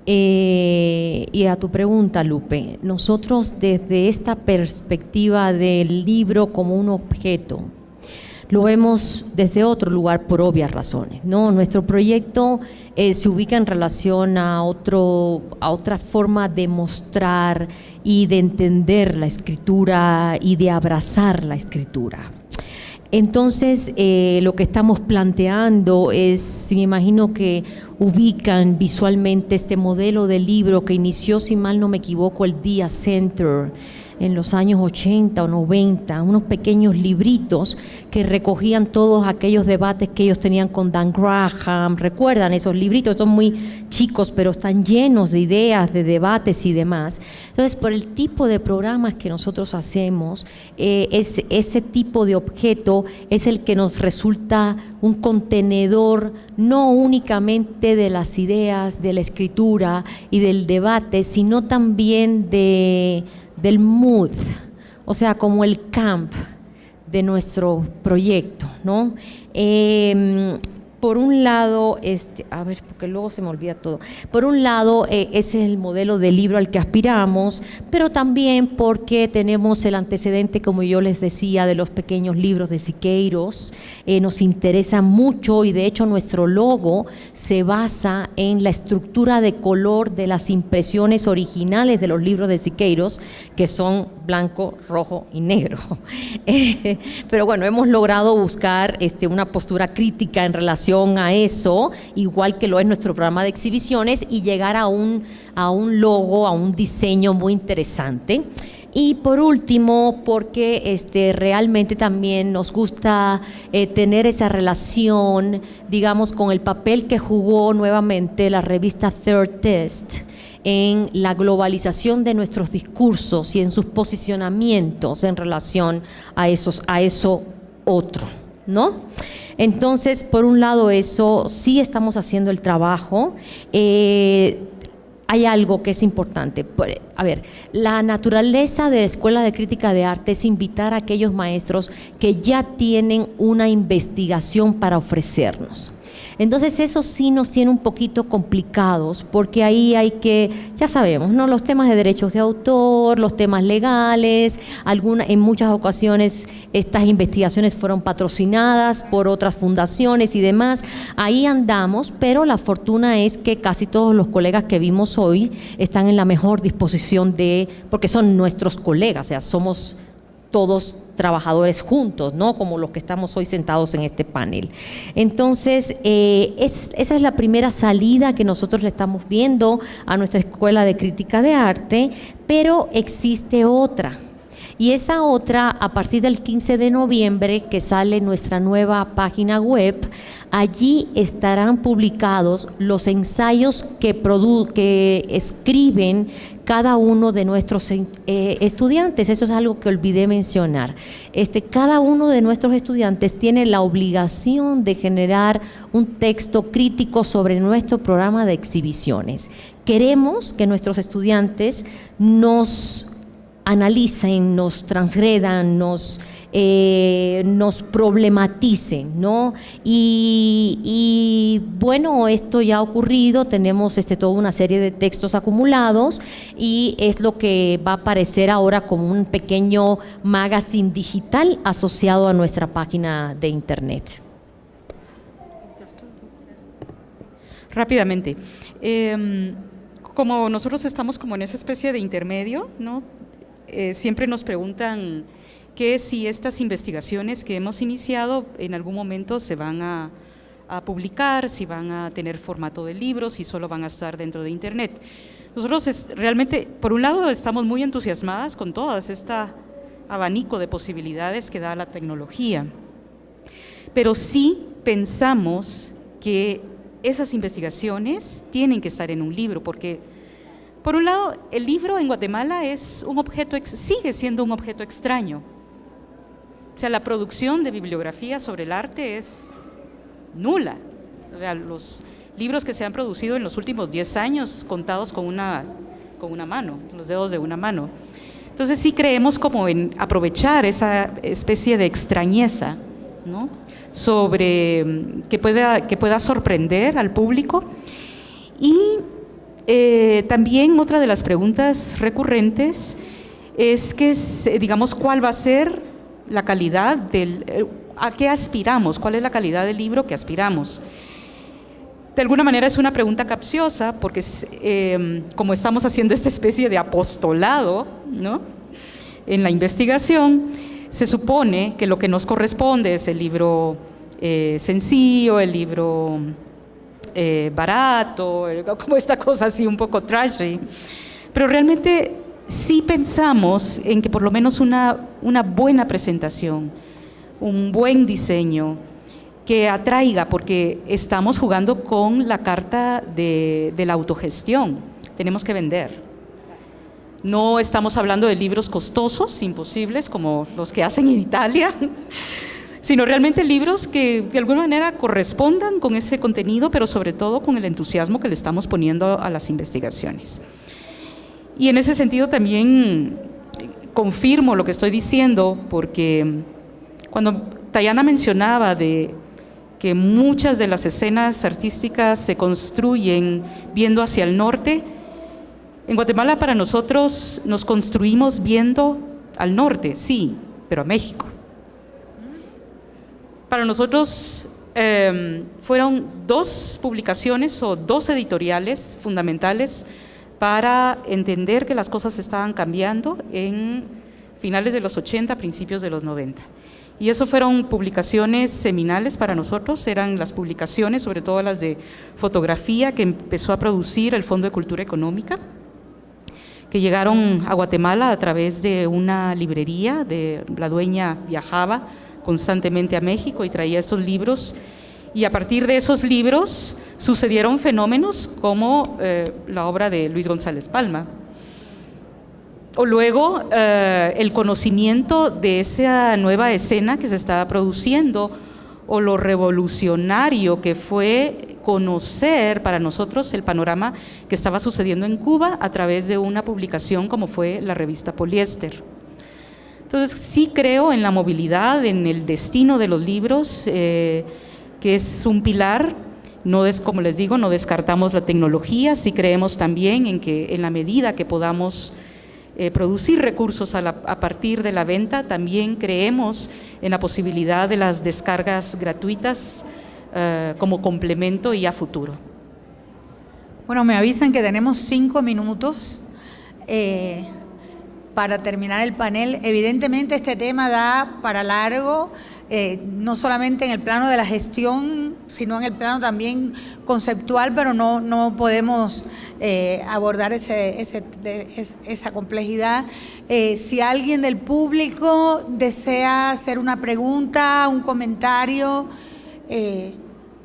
y a tu pregunta, Lupe, nosotros desde esta perspectiva del libro como un objeto, lo vemos desde otro lugar por obvias razones, ¿no? Nuestro proyecto se ubica en relación a otra forma de mostrar y de entender la escritura y de abrazar la escritura. Entonces, lo que estamos planteando es, me imagino que ubican visualmente este modelo de libro que inició, si mal no me equivoco, el Dia Center en los años 80 o 90, unos pequeños libritos que recogían todos aquellos debates que ellos tenían con Dan Graham. ¿Recuerdan esos libritos? Son muy chicos, pero están llenos de ideas, de debates y demás. Entonces, por el tipo de programas que nosotros hacemos, ese tipo de objeto es el que nos resulta un contenedor no únicamente de las ideas, de la escritura y del debate, sino también del mood, o sea, como el camp de nuestro proyecto, ¿no? Por un lado, a ver, porque luego se me olvida todo. Por un lado, ese es el modelo de libro al que aspiramos, pero también porque tenemos el antecedente, como yo les decía, de los pequeños libros de Siqueiros. Nos interesa mucho y de hecho nuestro logo se basa en la estructura de color de las impresiones originales de los libros de Siqueiros, que son blanco, rojo y negro. Pero bueno, hemos logrado buscar una postura crítica en relación a eso, igual que lo es nuestro programa de exhibiciones, y llegar a un logo, a un diseño muy interesante. Y por último, porque realmente también nos gusta tener esa relación, digamos, con el papel que jugó nuevamente la revista Third Test en la globalización de nuestros discursos y en sus posicionamientos en relación a eso otro, ¿no? Entonces, por un lado, eso sí estamos haciendo el trabajo. Hay algo que es importante. A ver, la naturaleza de la Escuela de Crítica de Arte es invitar a aquellos maestros que ya tienen una investigación para ofrecernos. Entonces eso sí nos tiene un poquito complicados, porque ahí hay que, ya sabemos, ¿no? Los temas de derechos de autor, los temas legales, en muchas ocasiones estas investigaciones fueron patrocinadas por otras fundaciones y demás. Ahí andamos, pero la fortuna es que casi todos los colegas que vimos hoy están en la mejor disposición porque son nuestros colegas, o sea, somos todos trabajadores juntos, ¿no? Como los que estamos hoy sentados en este panel. Entonces, esa es la primera salida que nosotros le estamos viendo a nuestra Escuela de Crítica de Arte, pero existe otra. Y esa otra, a partir del 15 de noviembre, que sale nuestra nueva página web, allí estarán publicados los ensayos que escriben cada uno de nuestros estudiantes. Eso es algo que olvidé mencionar. Cada uno de nuestros estudiantes tiene la obligación de generar un texto crítico sobre nuestro programa de exhibiciones. Queremos que nuestros estudiantes nos analicen, nos transgredan, nos problematicen, ¿no? Y bueno, esto ya ha ocurrido, tenemos toda una serie de textos acumulados y es lo que va a aparecer ahora como un pequeño magazine digital asociado a nuestra página de internet. Rápidamente, como nosotros estamos como en esa especie de intermedio, ¿no? Siempre nos preguntan que si estas investigaciones que hemos iniciado en algún momento se van a a publicar, si van a tener formato de libros, si solo van a estar dentro de Internet. Nosotros realmente, por un lado, estamos muy entusiasmadas con todo este abanico de posibilidades que da la tecnología, pero sí pensamos que esas investigaciones tienen que estar en un libro, porque por un lado, el libro en Guatemala es un objeto, sigue siendo un objeto extraño. O sea, la producción de bibliografía sobre el arte es nula. O sea, los libros que se han producido en los últimos 10 años, contados con una mano, los dedos de una mano. Entonces sí creemos como en aprovechar esa especie de extrañeza, ¿no?, sobre que pueda sorprender al público. Y también otra de las preguntas recurrentes es que, digamos, ¿cuál va a ser la calidad a qué aspiramos? ¿Cuál es la calidad del libro que aspiramos? De alguna manera es una pregunta capciosa, porque como estamos haciendo esta especie de apostolado, ¿no?, en la investigación, se supone que lo que nos corresponde es el libro sencillo, el libro barato, como esta cosa así un poco trashy, pero realmente sí pensamos en que por lo menos una buena presentación, un buen diseño que atraiga, porque estamos jugando con la carta de la autogestión, tenemos que vender. No estamos hablando de libros costosos, imposibles, como los que hacen en Italia, sino realmente libros que de alguna manera correspondan con ese contenido, pero sobre todo con el entusiasmo que le estamos poniendo a las investigaciones. Y en ese sentido también confirmo lo que estoy diciendo, porque cuando Tayana mencionaba de que muchas de las escenas artísticas se construyen viendo hacia el norte, en Guatemala para nosotros nos construimos viendo al norte, sí, pero a México. Para nosotros fueron 2 publicaciones o 2 editoriales fundamentales para entender que las cosas estaban cambiando en finales de los 80, principios de los 90. Y eso fueron publicaciones seminales para nosotros, eran las publicaciones, sobre todo las de fotografía, que empezó a producir el Fondo de Cultura Económica, que llegaron a Guatemala a través de una librería, la dueña viajaba constantemente a México y traía esos libros, y a partir de esos libros sucedieron fenómenos como la obra de Luis González Palma, o luego el conocimiento de esa nueva escena que se estaba produciendo, o lo revolucionario que fue conocer para nosotros el panorama que estaba sucediendo en Cuba a través de una publicación como fue la revista Poliéster. Entonces sí creo en la movilidad, en el destino de los libros, que es un pilar. Como les digo, no descartamos la tecnología, sí creemos también en que en la medida que podamos producir recursos a partir de la venta, también creemos en la posibilidad de las descargas gratuitas como complemento y a futuro. Bueno, me avisan que tenemos 5 minutos para terminar el panel. Evidentemente este tema da para largo, no solamente en el plano de la gestión, sino en el plano también conceptual, pero no podemos abordar esa complejidad. Si alguien del público desea hacer una pregunta, un comentario,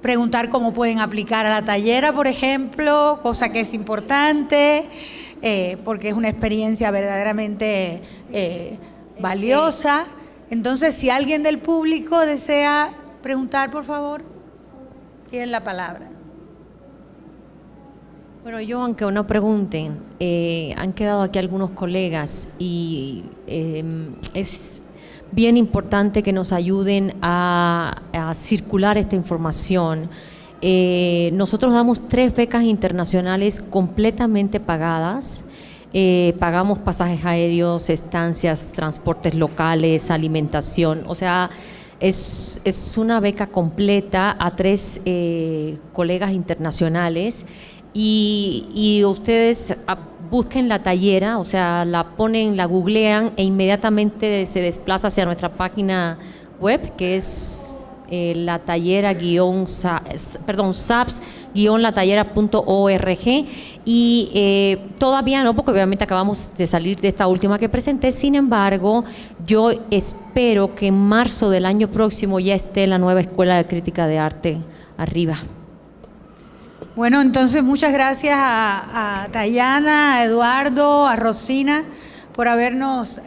preguntar cómo pueden aplicar a la tallera, por ejemplo, cosa que es importante, porque es una experiencia verdaderamente valiosa. Entonces, si alguien del público desea preguntar, por favor, tienen la palabra. Bueno, yo, aunque no pregunten, han quedado aquí algunos colegas y es bien importante que nos ayuden a circular esta información. Nosotros damos 3 becas internacionales completamente pagadas. Pagamos pasajes aéreos, estancias, transportes locales, alimentación. O sea, es una beca completa a 3 colegas internacionales. Y ustedes busquen la tallera, o sea, la ponen, la googlean e inmediatamente se desplaza hacia nuestra página web, que es la tallera saps-latallera.org y todavía no, porque obviamente acabamos de salir de esta última que presenté. Sin embargo, yo espero que en marzo del año próximo ya esté la nueva Escuela de Crítica de Arte arriba. Bueno, entonces muchas gracias a Dayana, a Eduardo, a Rosina por habernos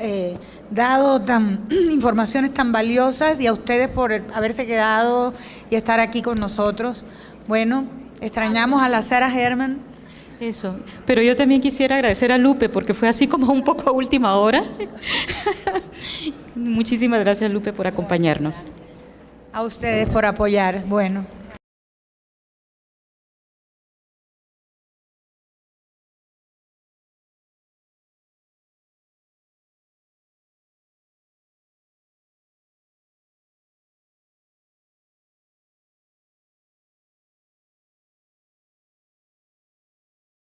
dado informaciones tan valiosas y a ustedes por haberse quedado y estar aquí con nosotros. Bueno, extrañamos a la Sarah Herman. Eso, pero yo también quisiera agradecer a Lupe porque fue así como un poco a última hora. Muchísimas gracias, Lupe, por acompañarnos. A ustedes por apoyar. Bueno.